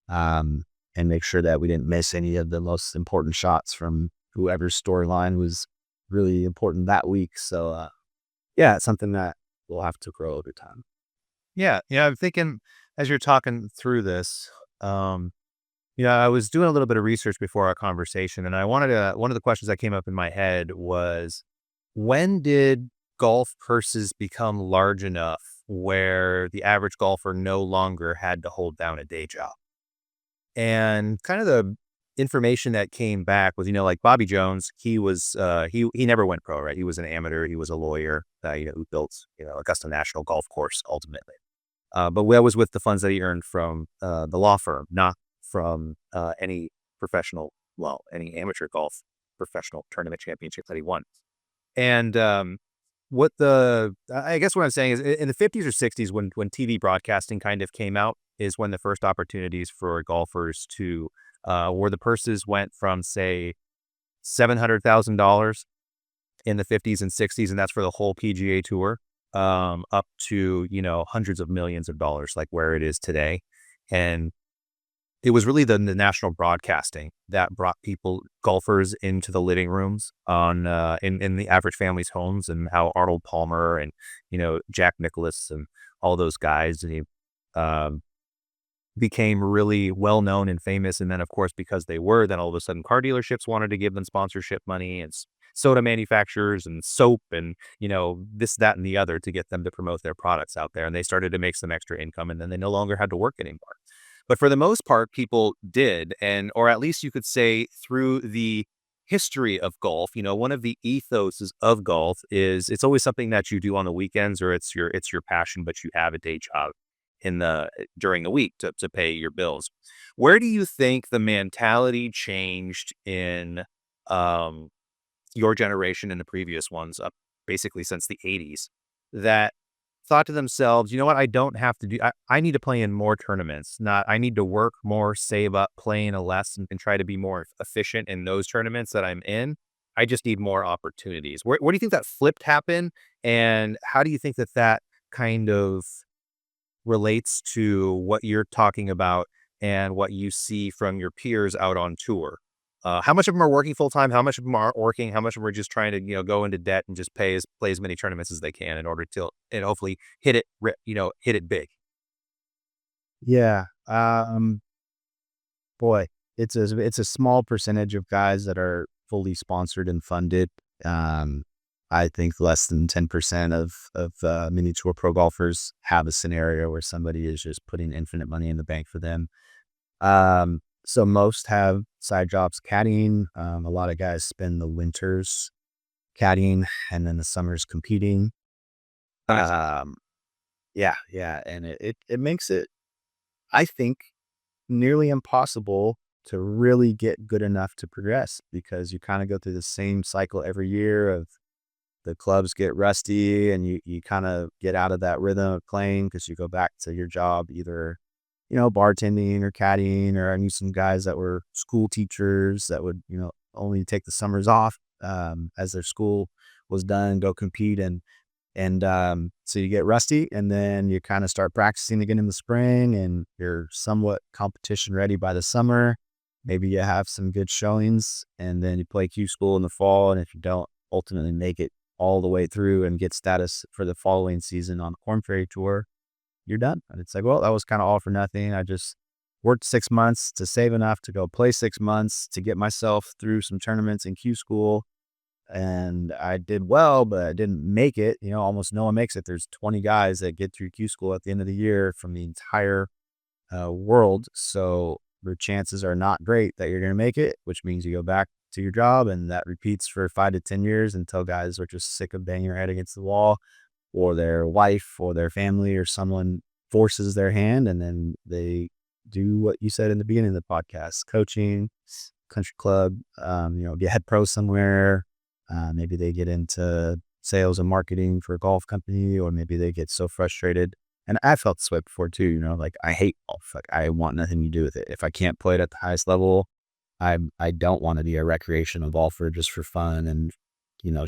and make sure that we didn't miss any of the most important shots from whoever's storyline was really important that week. So, yeah, it's something that we'll have to grow over time. Yeah. I'm thinking as you're talking through this, I was doing a little bit of research before our conversation, and one of the questions that came up in my head was, when did golf purses become large enough where the average golfer no longer had to hold down a day job? And kind of the information that came back was, like Bobby Jones, he was, he never went pro, right? He was an amateur. He was a lawyer, who built, Augusta National Golf Course ultimately. But that was with the funds that he earned from the law firm, not from any any amateur golf professional tournament championship that he won. And I guess what I'm saying is in the 50s or 60s, when TV broadcasting kind of came out, is when the first opportunities for golfers to where the purses went from, say, $700,000 in the 50s and 60s, and that's for the whole PGA Tour, up to, hundreds of millions of dollars, like where it is today. And it was really the national broadcasting that brought golfers into the living rooms in the average family's homes, and how Arnold Palmer and, Jack Nicklaus and all those guys, and became really well known and famous. And then, of course, because they were, then all of a sudden car dealerships wanted to give them sponsorship money, and soda manufacturers and soap and, this, that, and the other to get them to promote their products out there. And they started to make some extra income, and then they no longer had to work anymore. But for the most part, people did. Or at least you could say through the history of golf, one of the ethoses of golf is it's always something that you do on the weekends, or it's your passion, but you have a day job during the week to pay your bills. Where do you think the mentality changed in your generation and the previous ones, up basically since the 80s, that thought to themselves, you know what, I don't have to I need to play in more tournaments. I need to work more, save up, play in a less, and try to be more efficient in those tournaments that I'm in. I just need more opportunities. Where do you think that flipped happened? And how do you think that kind of relates to what you're talking about and what you see from your peers out on tour? How much of them are working full time? How much of them aren't working? How much of them are just trying to, go into debt and just play as many tournaments as they can in order to, and hopefully hit it big? Yeah. Boy, it's a small percentage of guys that are fully sponsored and funded. I think less than 10% of mini tour pro golfers have a scenario where somebody is just putting infinite money in the bank for them. So most have side jobs caddying. A lot of guys spend the winters caddying and then the summers competing. Nice. Yeah. And it makes it, I think, nearly impossible to really get good enough to progress, because you kind of go through the same cycle every year of the clubs get rusty and you kind of get out of that rhythm of playing because you go back to your job, either bartending or caddying. Or I knew some guys that were school teachers that would only take the summers off as their school was done, go compete. And so you get rusty, and then you kind of start practicing again in the spring, and you're somewhat competition ready by the summer. Maybe you have some good showings, and then you play Q school in the fall. And if you don't ultimately make it all the way through and get status for the following season on the Corn Ferry Tour, you're done. And it's like, well, that was kind of all for nothing. I just worked 6 months to save enough to go play 6 months to get myself through some tournaments in Q school. And I did well, but I didn't make it. Almost no one makes it. There's 20 guys that get through Q school at the end of the year from the entire world. So your chances are not great that you're going to make it, which means you go back to your job, and that repeats for 5 to 10 years until guys are just sick of banging their head against the wall, or their wife or their family or someone forces their hand, and then they do what you said in the beginning of the podcast: coaching, country club, be a head pro somewhere. Maybe they get into sales and marketing for a golf company, or maybe they get so frustrated. And I felt this way before too, like I hate golf. Like I want nothing to do with it. If I can't play it at the highest level, I don't want to be a recreational golfer just for fun and,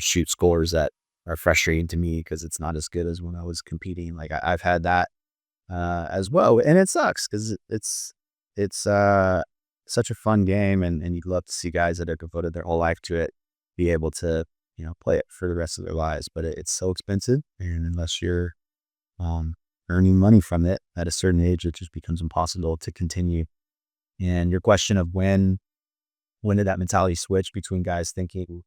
shoot scores that are frustrating to me because it's not as good as when I was competing. Like I've had that as well. And it sucks because it's such a fun game, and you'd love to see guys that have devoted their whole life to it be able to, play it for the rest of their lives. But it's so expensive, and unless you're earning money from it at a certain age, it just becomes impossible to continue. And your question of when did that mentality switch between guys thinking,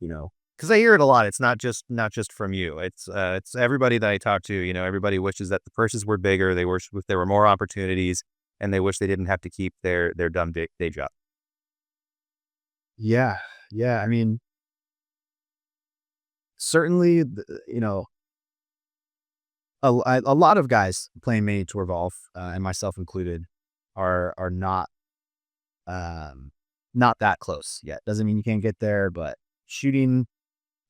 because I hear it a lot. It's not just from you. It's everybody that I talk to. Everybody wishes that the purses were bigger. They wish if there were more opportunities, and they wish they didn't have to keep their dumb day job. Yeah. I mean, certainly, a lot of guys playing mini tour golf, and myself included, are not that close yet. Doesn't mean you can't get there, but shooting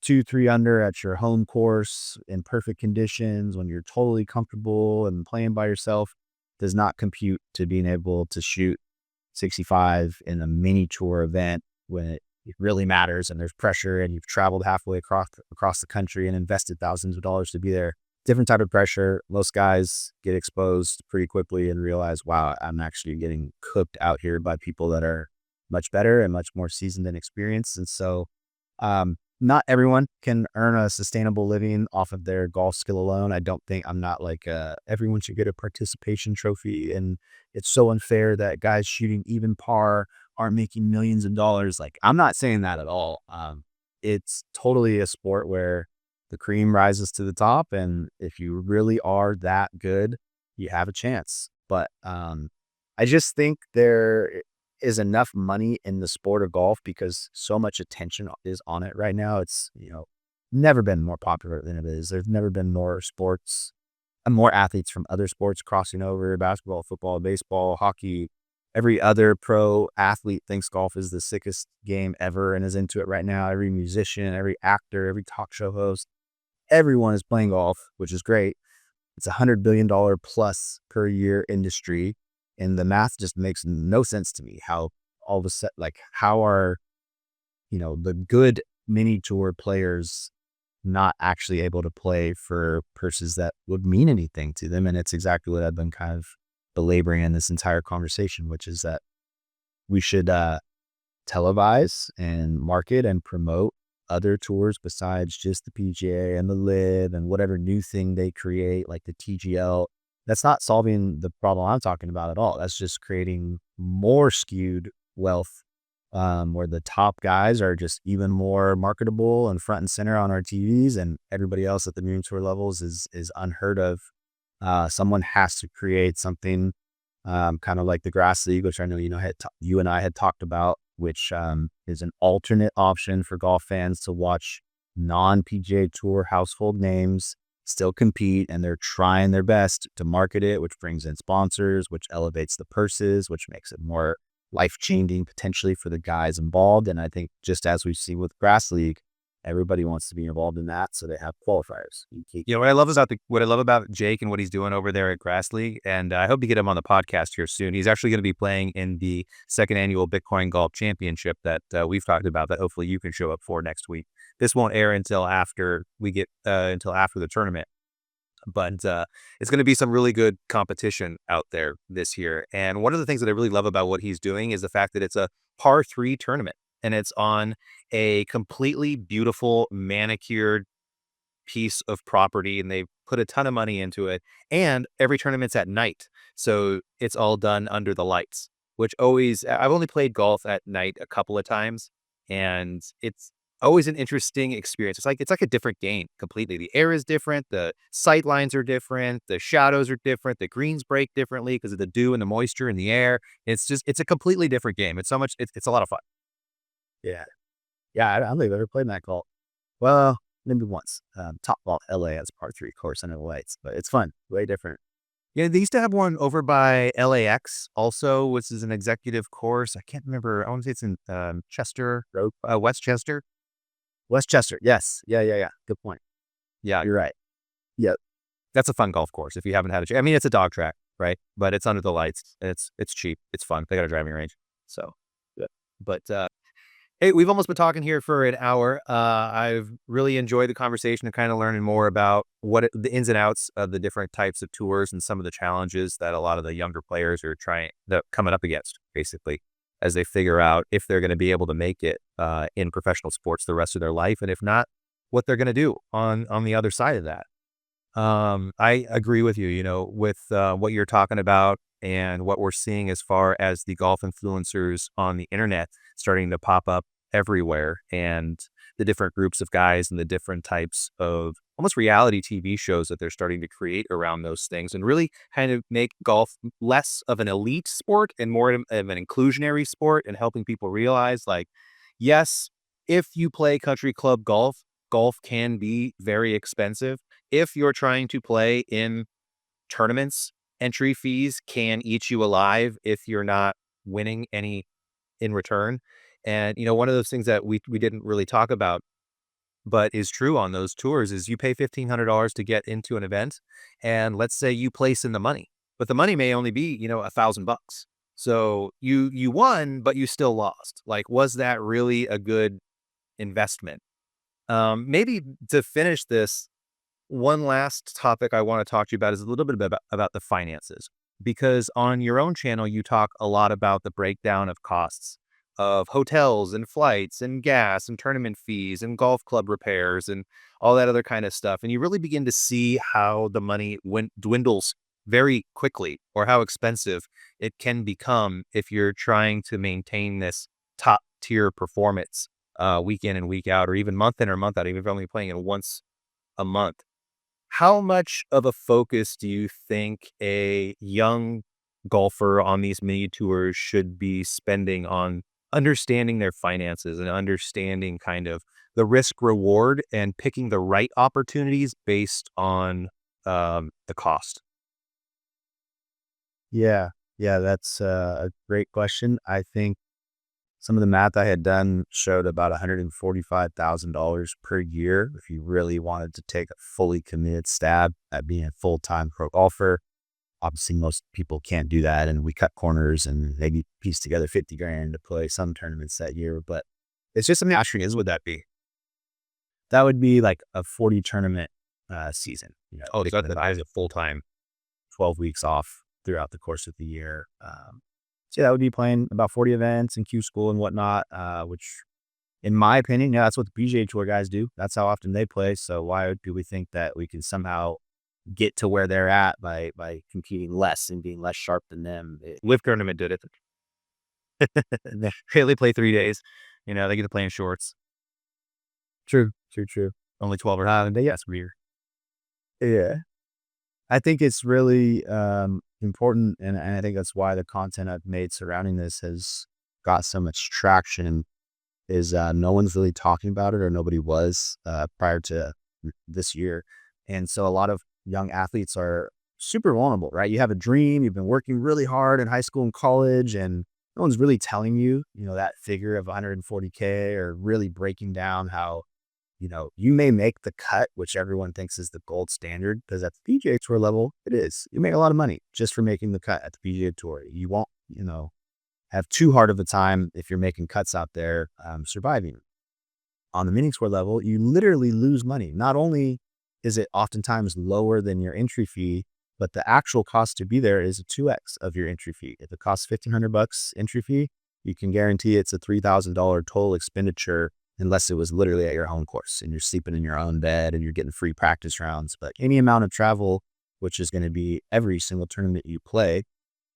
2-3 under at your home course in perfect conditions when you're totally comfortable and playing by yourself does not compute to being able to shoot 65 in a mini tour event when it really matters and there's pressure and you've traveled halfway across the country and invested thousands of dollars to be there. Different type of pressure. Most guys get exposed pretty quickly and realize, wow, I'm actually getting cooked out here by people that are much better and much more seasoned and experienced. And so not everyone can earn a sustainable living off of their golf skill alone. I'm not like everyone should get a participation trophy, and it's so unfair that guys shooting even par aren't making millions of dollars. Like, I'm not saying that at all. It's totally a sport where the cream rises to the top, and if you really are that good, you have a chance. But I just think there is enough money in the sport of golf because so much attention is on it right now. It's, never been more popular than it is. There's never been more sports and more athletes from other sports crossing over: basketball, football, baseball, hockey. Every other pro athlete thinks golf is the sickest game ever and is into it right now. Every musician, every actor, every talk show host, everyone is playing golf, which is great. It's $100 billion plus per year industry. And the math just makes no sense to me. How all of a sudden, like, how are, the good mini tour players not actually able to play for purses that would mean anything to them? And it's exactly what I've been kind of belaboring in this entire conversation, which is that we should televise and market and promote other tours besides just the PGA and the LIV and whatever new thing they create, like the TGL. That's not solving the problem I'm talking about at all. That's just creating more skewed wealth, where the top guys are just even more marketable and front and center on our TVs, and everybody else at the mini tour levels is unheard of. Someone has to create something kind of like the Grass League, which I know you and I had talked about, which is an alternate option for golf fans to watch non-PGA Tour household names still compete, and they're trying their best to market it, which brings in sponsors, which elevates the purses, which makes it more life-changing potentially for the guys involved. And I think just as we see with Grass League, everybody wants to be involved in that. So they have qualifiers. What I love about Jake and what he's doing over there at Grass League, and I hope to get him on the podcast here soon. He's actually going to be playing in the second annual Bitcoin Golf Championship that we've talked about. That hopefully you can show up for next week. This won't air until after the tournament, but it's going to be some really good competition out there this year. And one of the things that I really love about what he's doing is the fact that it's a par 3 tournament, and it's on a completely beautiful manicured piece of property, and they put a ton of money into it. And every tournament's at night, so it's all done under the lights, which always I've only played golf at night a couple of times, and it's always an interesting experience. It's like a different game completely. The air is different, the sight lines are different, the shadows are different, the greens break differently because of the dew and the moisture in the air. It's a completely different game. It's a lot of fun. Yeah. Yeah. I don't think I've ever played in that golf. Well, maybe once. Top Golf LA has a par 3 course under the lights, but it's fun. Way different. Yeah, they used to have one over by LAX also, which is an executive course. I can't remember. I want to say it's in Chester, Westchester. Westchester. Yes. Yeah. Yeah. Yeah. Good point. Yeah, You're right. Yep. that's a fun golf course if you haven't had a chance. I mean, it's a dog track, right? But it's under the lights. And it's cheap. It's fun. They got a driving range. So, Yeah. but hey, we've almost been talking here for an hour. I've really enjoyed the conversation and kind of learning more about the ins and outs of the different types of tours and some of the challenges that a lot of the younger players are coming up against, basically, as they figure out if they're going to be able to make it in professional sports the rest of their life, and if not, what they're going to do on the other side of that. I agree with you, with what you're talking about and what we're seeing as far as the golf influencers on the internet starting to pop up everywhere, and the different groups of guys and the different types of almost reality TV shows that they're starting to create around those things, and really kind of make golf less of an elite sport and more of an inclusionary sport, and helping people realize, like, yes, if you play country club golf, golf can be very expensive. If you're trying to play in tournaments, entry fees can eat you alive if you're not winning any in return. And, one of those things that we didn't really talk about, but is true on those tours, is you pay $1,500 to get into an event. And let's say you place in the money, but the money may only be, $1,000. So you won, but you still lost. Like, was that really a good investment? Maybe to finish this, one last topic I want to talk to you about is a little bit about the finances, because on your own channel, you talk a lot about the breakdown of costs of hotels and flights and gas and tournament fees and golf club repairs and all that other kind of stuff. And you really begin to see how the money dwindles very quickly, or how expensive it can become if you're trying to maintain this top tier performance week in and week out, or even month in or month out, even if you're only playing it once a month. How much of a focus do you think a young golfer on these mini tours should be spending on understanding their finances and understanding kind of the risk reward and picking the right opportunities based on the cost? Yeah. Yeah. That's a great question. I think some of the math I had done showed about $145,000 per year if you really wanted to take a fully committed stab at being a full-time pro golfer. Obviously, most people can't do that, and we cut corners and maybe piece together 50 grand to play some tournaments that year. But it's just something. How serious would that be? That would be like a 40 tournament season. Oh, so that is a full-time. 12 weeks off throughout the course of the year. So that would be playing about 40 events in Q school and whatnot, which in my opinion, that's what the PGA Tour guys do. That's how often they play. So why do we think that we can somehow get to where they're at by competing less and being less sharp than them? Live Tournament did it. They only play 3 days. They get to play in shorts. True. Only 12 or 5 days. Yes, weird. Yeah. I think it's really important, and I think that's why the content I've made surrounding this has got so much traction, is no one's really talking about it, or nobody was prior to this year. And so a lot of young athletes are super vulnerable, right? You have a dream, you've been working really hard in high school and college, and no one's really telling you, that figure of 140K, or really breaking down how you may make the cut, which everyone thinks is the gold standard, because at the PGA Tour level, it is. You make a lot of money just for making the cut at the PGA Tour. You won't, have too hard of a time if you're making cuts out there, surviving. On the mini tour level, you literally lose money. Not only is it oftentimes lower than your entry fee, but the actual cost to be there is a 2x of your entry fee. If it costs $1,500 entry fee, you can guarantee it's a $3,000 total expenditure, unless it was literally at your home course and you're sleeping in your own bed and you're getting free practice rounds. But any amount of travel, which is going to be every single tournament you play,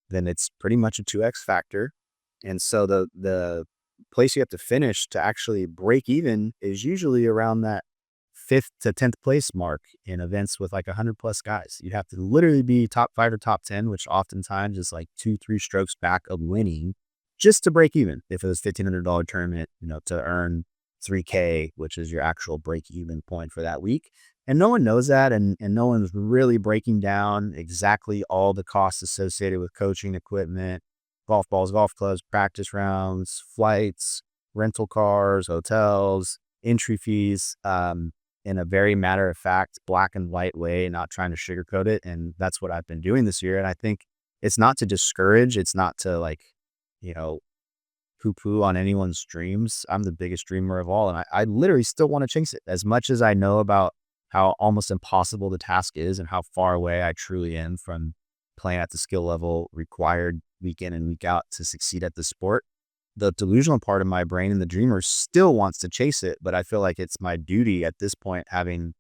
then it's pretty much a 2x factor. And so the place you have to finish to actually break even is usually around that 5th to 10th place mark in events with like 100 plus guys. You'd have to literally be top 5 or top 10, which oftentimes is like 2-3 strokes back of winning just to break even. If it was $1,500 tournament, to earn $3K, which is your actual break even point for that week. And no one knows that. And no one's really breaking down exactly all the costs associated with coaching equipment, golf balls, golf clubs, practice rounds, flights, rental cars, hotels, entry fees, in a very matter of fact, black and white way, not trying to sugarcoat it. And that's what I've been doing this year. And I think it's not to discourage. It's not to poo-poo on anyone's dreams. I'm the biggest dreamer of all. And I literally still want to chase it. As much as I know about how almost impossible the task is and how far away I truly am from playing at the skill level required week in and week out to succeed at the sport, the delusional part of my brain and the dreamer still wants to chase it. But I feel like it's my duty at this point, having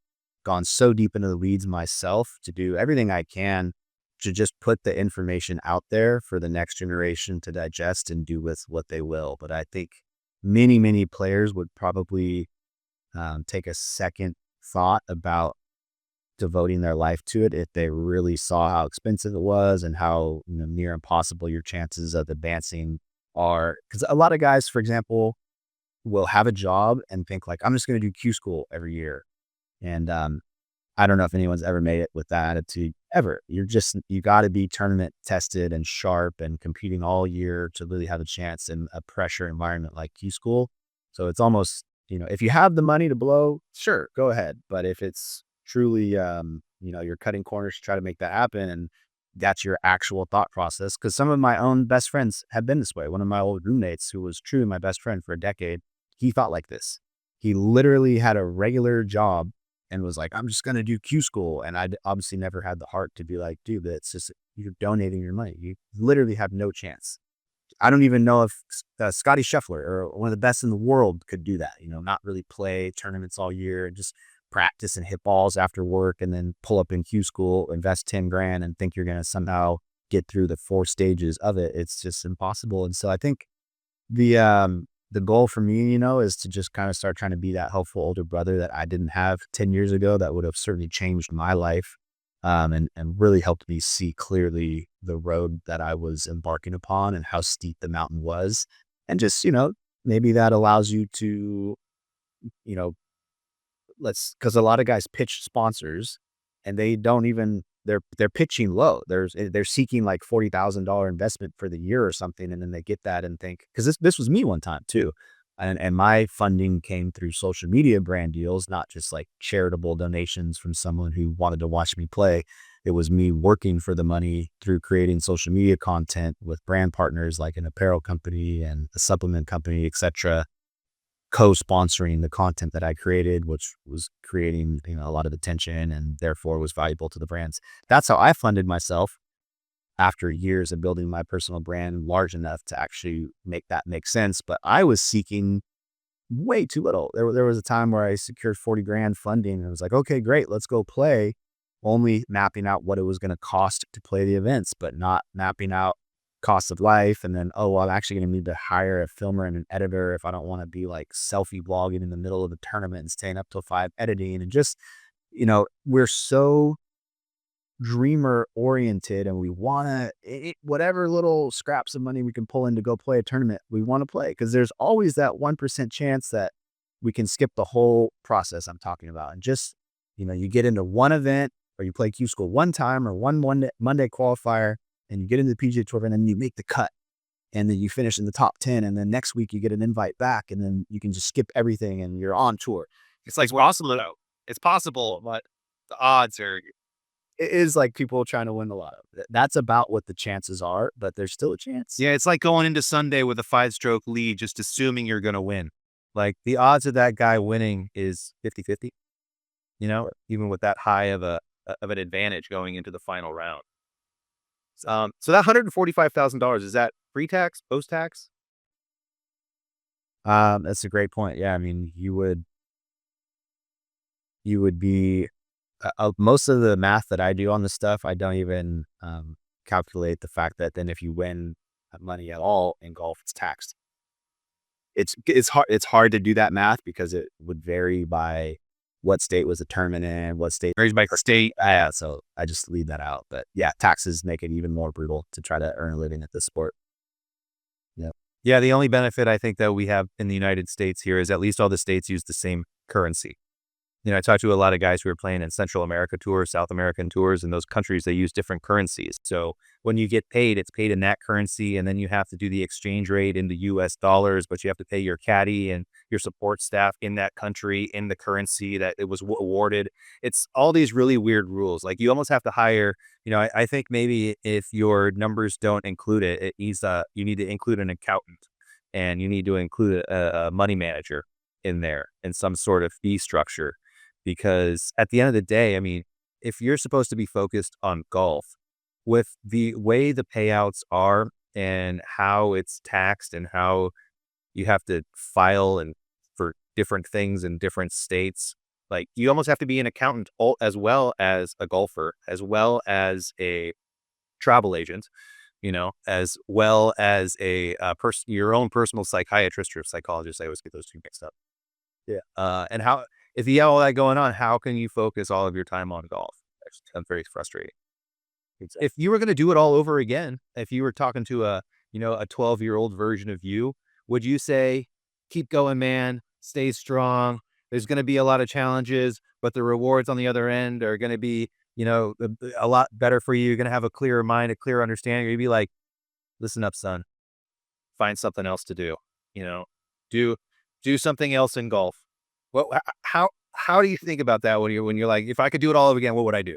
gone so deep into the weeds myself, to do everything I can to just put the information out there for the next generation to digest and do with what they will. But I think many, many players would probably take a second thought about devoting their life to it if they really saw how expensive it was and how near impossible your chances of advancing are. Because a lot of guys, for example, will have a job and think like, I'm just going to do Q school every year. And I don't know if anyone's ever made it with that attitude ever. You got to be tournament tested and sharp and competing all year to really have a chance in a pressure environment like Q school. So it's almost, if you have the money to blow, sure, go ahead. But if it's truly, you're cutting corners to try to make that happen, and that's your actual thought process. Because some of my own best friends have been this way. One of my old roommates, who was truly my best friend for a decade, he thought like this. He literally had a regular job and was like, I'm just going to do Q school. And I obviously never had the heart to be like, dude, it's just, you're donating your money. You literally have no chance. I don't even know if Scotty Scheffler, or one of the best in the world, could do that, not really play tournaments all year and just practice and hit balls after work and then pull up in Q school, invest 10 grand and think you're going to somehow get through the 4 stages of it. It's just impossible. And so I think the goal for me, is to just kind of start trying to be that helpful older brother that I didn't have 10 years ago, that would have certainly changed my life, and really helped me see clearly the road that I was embarking upon and how steep the mountain was. And just, maybe that allows you to, because a lot of guys pitch sponsors and they don't even, they're pitching low. They're seeking like $40,000 investment for the year or something. And then they get that and think, because this was me one time too. And my funding came through social media brand deals, not just like charitable donations from someone who wanted to watch me play. It was me working for the money through creating social media content with brand partners like an apparel company and a supplement company, etc., co-sponsoring the content that I created, which was creating, a lot of attention and therefore was valuable to the brands. That's how I funded myself after years of building my personal brand large enough to actually make that make sense. But I was seeking way too little. There was a time where I secured 40 grand funding and I was like, okay, great, let's go play. Only mapping out what it was going to cost to play the events, but not mapping out cost of life. And then, I'm actually going to need to hire a filmer and an editor if I don't want to be like selfie blogging in the middle of the tournament and staying up till 5 editing. And just, we're so dreamer oriented and we want to, whatever little scraps of money we can pull in to go play a tournament, we want to play, because there's always that 1% chance that we can skip the whole process I'm talking about. And just, you get into one event or you play Q school one time or one Monday qualifier, and you get into the PGA Tour and then you make the cut and then you finish in the top 10. And then next week you get an invite back and then you can just skip everything and you're on tour. It's like possible though. It's possible, but the odds are It is like people trying to win the lotto. That's about what the chances are, but there's still a chance. yeah, it's like going into Sunday with a 5-stroke lead, just assuming you're gonna win. Like the odds of that guy winning is 50-50. Even with that high of an advantage going into the final round. So that $145,000, is that pre-tax, post-tax? That's a great point. Yeah, I mean, you would be most of the math that I do on this stuff, I don't even calculate the fact that then if you win money at all in golf, it's taxed. It's hard to do that math because it would vary by what state was the tournament in, what state Varies by state. yeah, so I just leave that out. But yeah, taxes make it even more brutal to try to earn a living at this sport. Yeah. Yeah, the only benefit I think that we have in the United States here is at least all the states use the same currency. I talked to a lot of guys who are playing in Central America tours, South American tours, and those countries, they use different currencies. So when you get paid, it's paid in that currency, and then you have to do the exchange rate into US dollars, but you have to pay your caddy and your support staff in that country, in the currency that it was awarded. It's all these really weird rules. Like you almost have to hire, I think maybe if your numbers don't include it, you need to include an accountant and you need to include a money manager in there in some sort of fee structure. Because at the end of the day, I mean, if you're supposed to be focused on golf, with the way the payouts are and how it's taxed and how you have to file and for different things in different states, like you almost have to be an accountant as well as a golfer, as well as a travel agent, as well as a person, your own personal psychiatrist or psychologist. I always get those two mixed up. Yeah. And how, if you have all that going on, how can you focus all of your time on golf? That's very frustrating. If you were going to do it all over again, if you were talking to a 12-year-old version of you, would you say, keep going, man, stay strong. There's going to be a lot of challenges, but the rewards on the other end are going to be, a lot better for you. You're going to have a clearer mind, a clearer understanding. Or you'd be like, listen up, son, find something else to do, do, do something else in golf. Well, how do you think about that when you're like, if I could do it all over again, what would I do?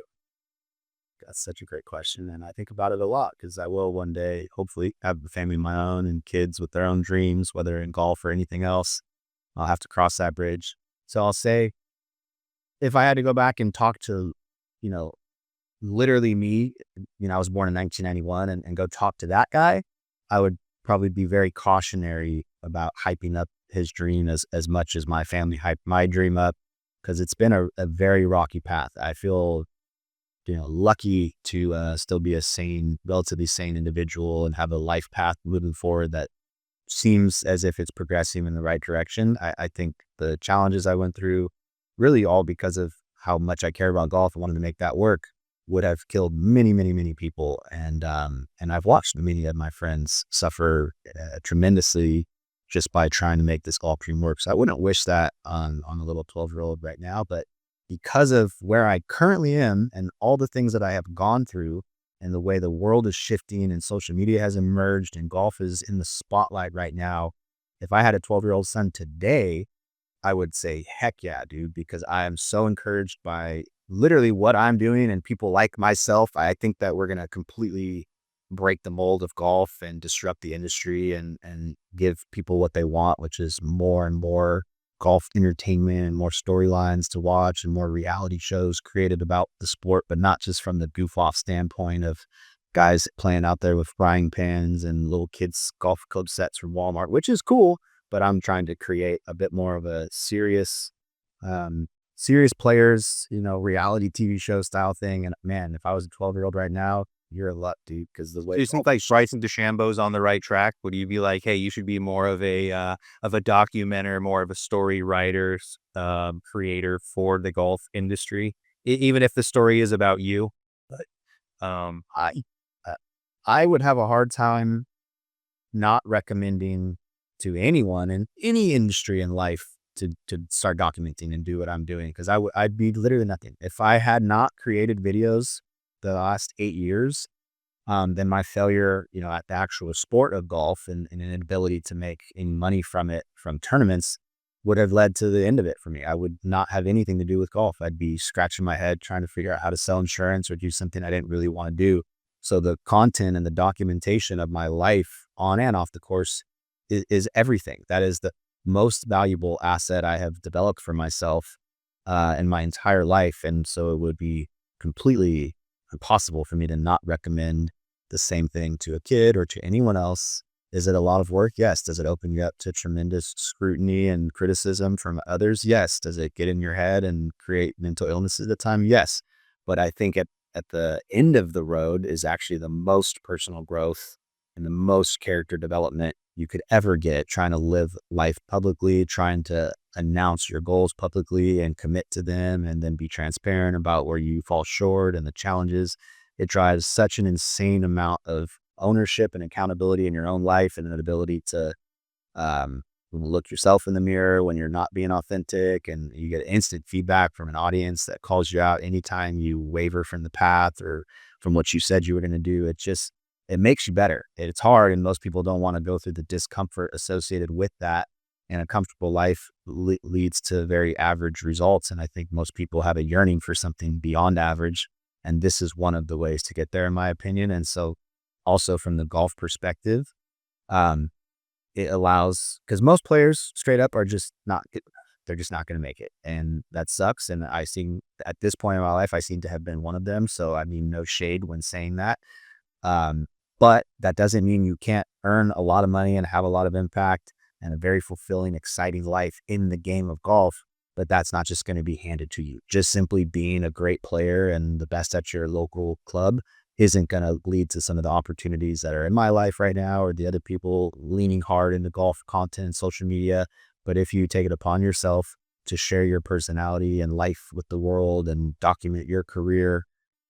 That's such a great question. And I think about it a lot because I will one day, hopefully, have a family of my own and kids with their own dreams, whether in golf or anything else. I'll have to cross that bridge. So I'll say, if I had to go back and talk to, you know, literally me, I was born in 1991 and go talk to that guy, I would probably be very cautionary about hyping up his dream as much as my family hyped my dream up, because it's been a very rocky path. I feel, lucky to still be a relatively sane individual and have a life path moving forward that seems as if it's progressing in the right direction. I think the challenges I went through, really all because of how much I care about golf and wanted to make that work, would have killed many, many, many people. And I've watched many of my friends suffer tremendously just by trying to make this golf dream work. So I wouldn't wish that on a little 12-year-old right now, but because of where I currently am and all the things that I have gone through and the way the world is shifting and social media has emerged and golf is in the spotlight right now, if I had a 12-year-old son today, I would say, heck yeah, dude, because I am so encouraged by literally what I'm doing and people like myself. I think that we're going to completely break the mold of golf and disrupt the industry and give people what they want, which is more and more golf entertainment and more storylines to watch and more reality shows created about the sport, but not just from the goof off standpoint of guys playing out there with frying pans and little kids golf club sets from Walmart, which is cool. But I'm trying to create a bit more of a serious players, reality TV show style thing. And man, if I was a 12-year-old right now, you're a luck, dude. Because the way Do you think like Bryson DeChambeau's on the right track? Would you be like, hey, you should be more of a documenter, more of a story writer, creator for the golf industry, even if the story is about you? But I would have a hard time not recommending to anyone in any industry in life to start documenting and do what I'm doing, because I'd be literally nothing if I had not created videos the last 8 years. Then my failure, at the actual sport of golf and an inability to make any money from it, from tournaments, would have led to the end of it for me. I would not have anything to do with golf. I'd be scratching my head trying to figure out how to sell insurance or do something I didn't really want to do. So the content and the documentation of my life on and off the course is everything. That is the most valuable asset I have developed for myself in my entire life. And so it would be completely impossible for me to not recommend the same thing to a kid or to anyone else. Is it a lot of work? Yes. Does it open you up to tremendous scrutiny and criticism from others? Yes. Does it get in your head and create mental illnesses at the time? Yes. But I think at the end of the road is actually the most personal growth and the most character development you could ever get, trying to live life publicly, trying to announce your goals publicly and commit to them, and then be transparent about where you fall short and the challenges. It drives such an insane amount of ownership and accountability in your own life, and an ability to look yourself in the mirror when you're not being authentic, and you get instant feedback from an audience that calls you out anytime you waver from the path or from what you said you were going to do. It makes you better. It's hard, and most people don't want to go through the discomfort associated with that. And a comfortable life leads to very average results. And I think most people have a yearning for something beyond average. And this is one of the ways to get there, in my opinion. And so also from the golf perspective, it allows, because most players straight up are just not, they're just not going to make it. And that sucks. And I seem, at this point in my life, I seem to have been one of them. So I mean, no shade when saying that. But that doesn't mean you can't earn a lot of money and have a lot of impact and a very fulfilling, exciting life in the game of golf. But that's not just going to be handed to you. Just simply being a great player and the best at your local club isn't going to lead to some of the opportunities that are in my life right now, or the other people leaning hard into golf content and social media. But if you take it upon yourself to share your personality and life with the world and document your career,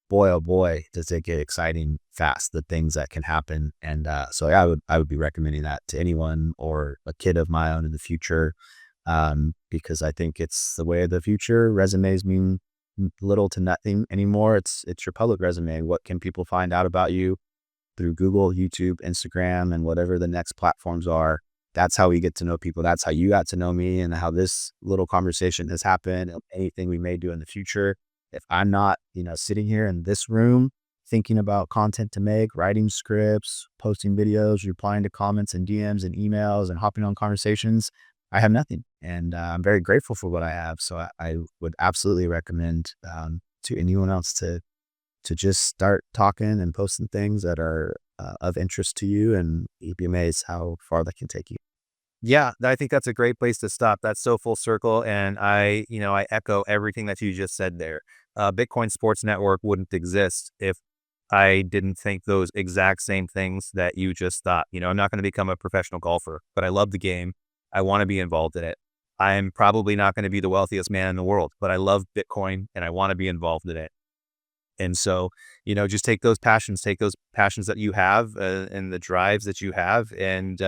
boy, oh boy, does it get exciting fast, the things that can happen. And so I would be recommending that to anyone or a kid of my own in the future, because I think it's the way of the future. Resumes mean little to nothing anymore. It's your public resume. What can people find out about you through Google, YouTube, Instagram, and whatever the next platforms are? That's how we get to know people. That's how you got to know me, and how this little conversation has happened. Anything we may do in the future. If I'm not, sitting here in this room thinking about content to make, writing scripts, posting videos, replying to comments and DMs and emails and hopping on conversations, I have nothing. And I'm very grateful for what I have. So I would absolutely recommend to anyone else to just start talking and posting things that are of interest to you, and you'd be amazed how far that can take you. Yeah, I think that's a great place to stop. That's so full circle. And I echo everything that you just said there. Bitcoin Sports Network wouldn't exist if I didn't think those exact same things that you just thought. I'm not going to become a professional golfer, but I love the game. I want to be involved in it. I'm probably not going to be the wealthiest man in the world, but I love Bitcoin and I want to be involved in it. And so, just take those passions that you have and the drives that you have, and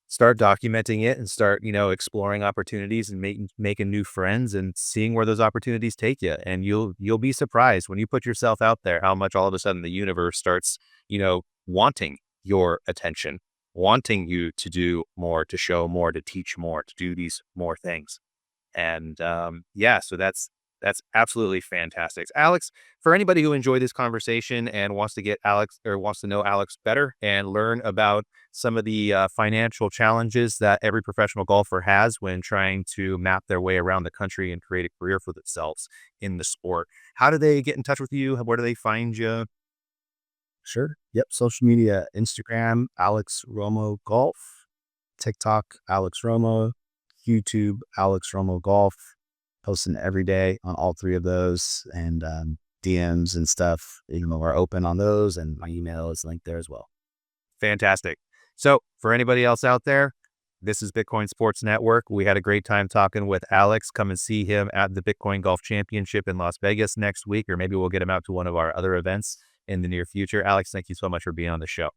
start documenting it, and start, exploring opportunities and making new friends and seeing where those opportunities take you. And you'll be surprised when you put yourself out there, how much all of a sudden the universe starts, wanting your attention, wanting you to do more, to show more, to teach more, to do these more things. And so that's absolutely fantastic. Alex, for anybody who enjoyed this conversation and wants to get Alex, or wants to know Alex better and learn about some of the financial challenges that every professional golfer has when trying to map their way around the country and create a career for themselves in the sport, how do they get in touch with you? Where do they find you? Sure. Yep. Social media: Instagram, Alex Romo Golf; TikTok, Alex Romo; YouTube, Alex Romo Golf. Posting every day on all three of those, and DMs and stuff, are open on those, and my email is linked there as well. Fantastic. So for anybody else out there, this is Bitcoin Sports Network. We had a great time talking with Alex. Come and see him at the Bitcoin Golf Championship in Las Vegas next week, or maybe we'll get him out to one of our other events in the near future. Alex, thank you so much for being on the show.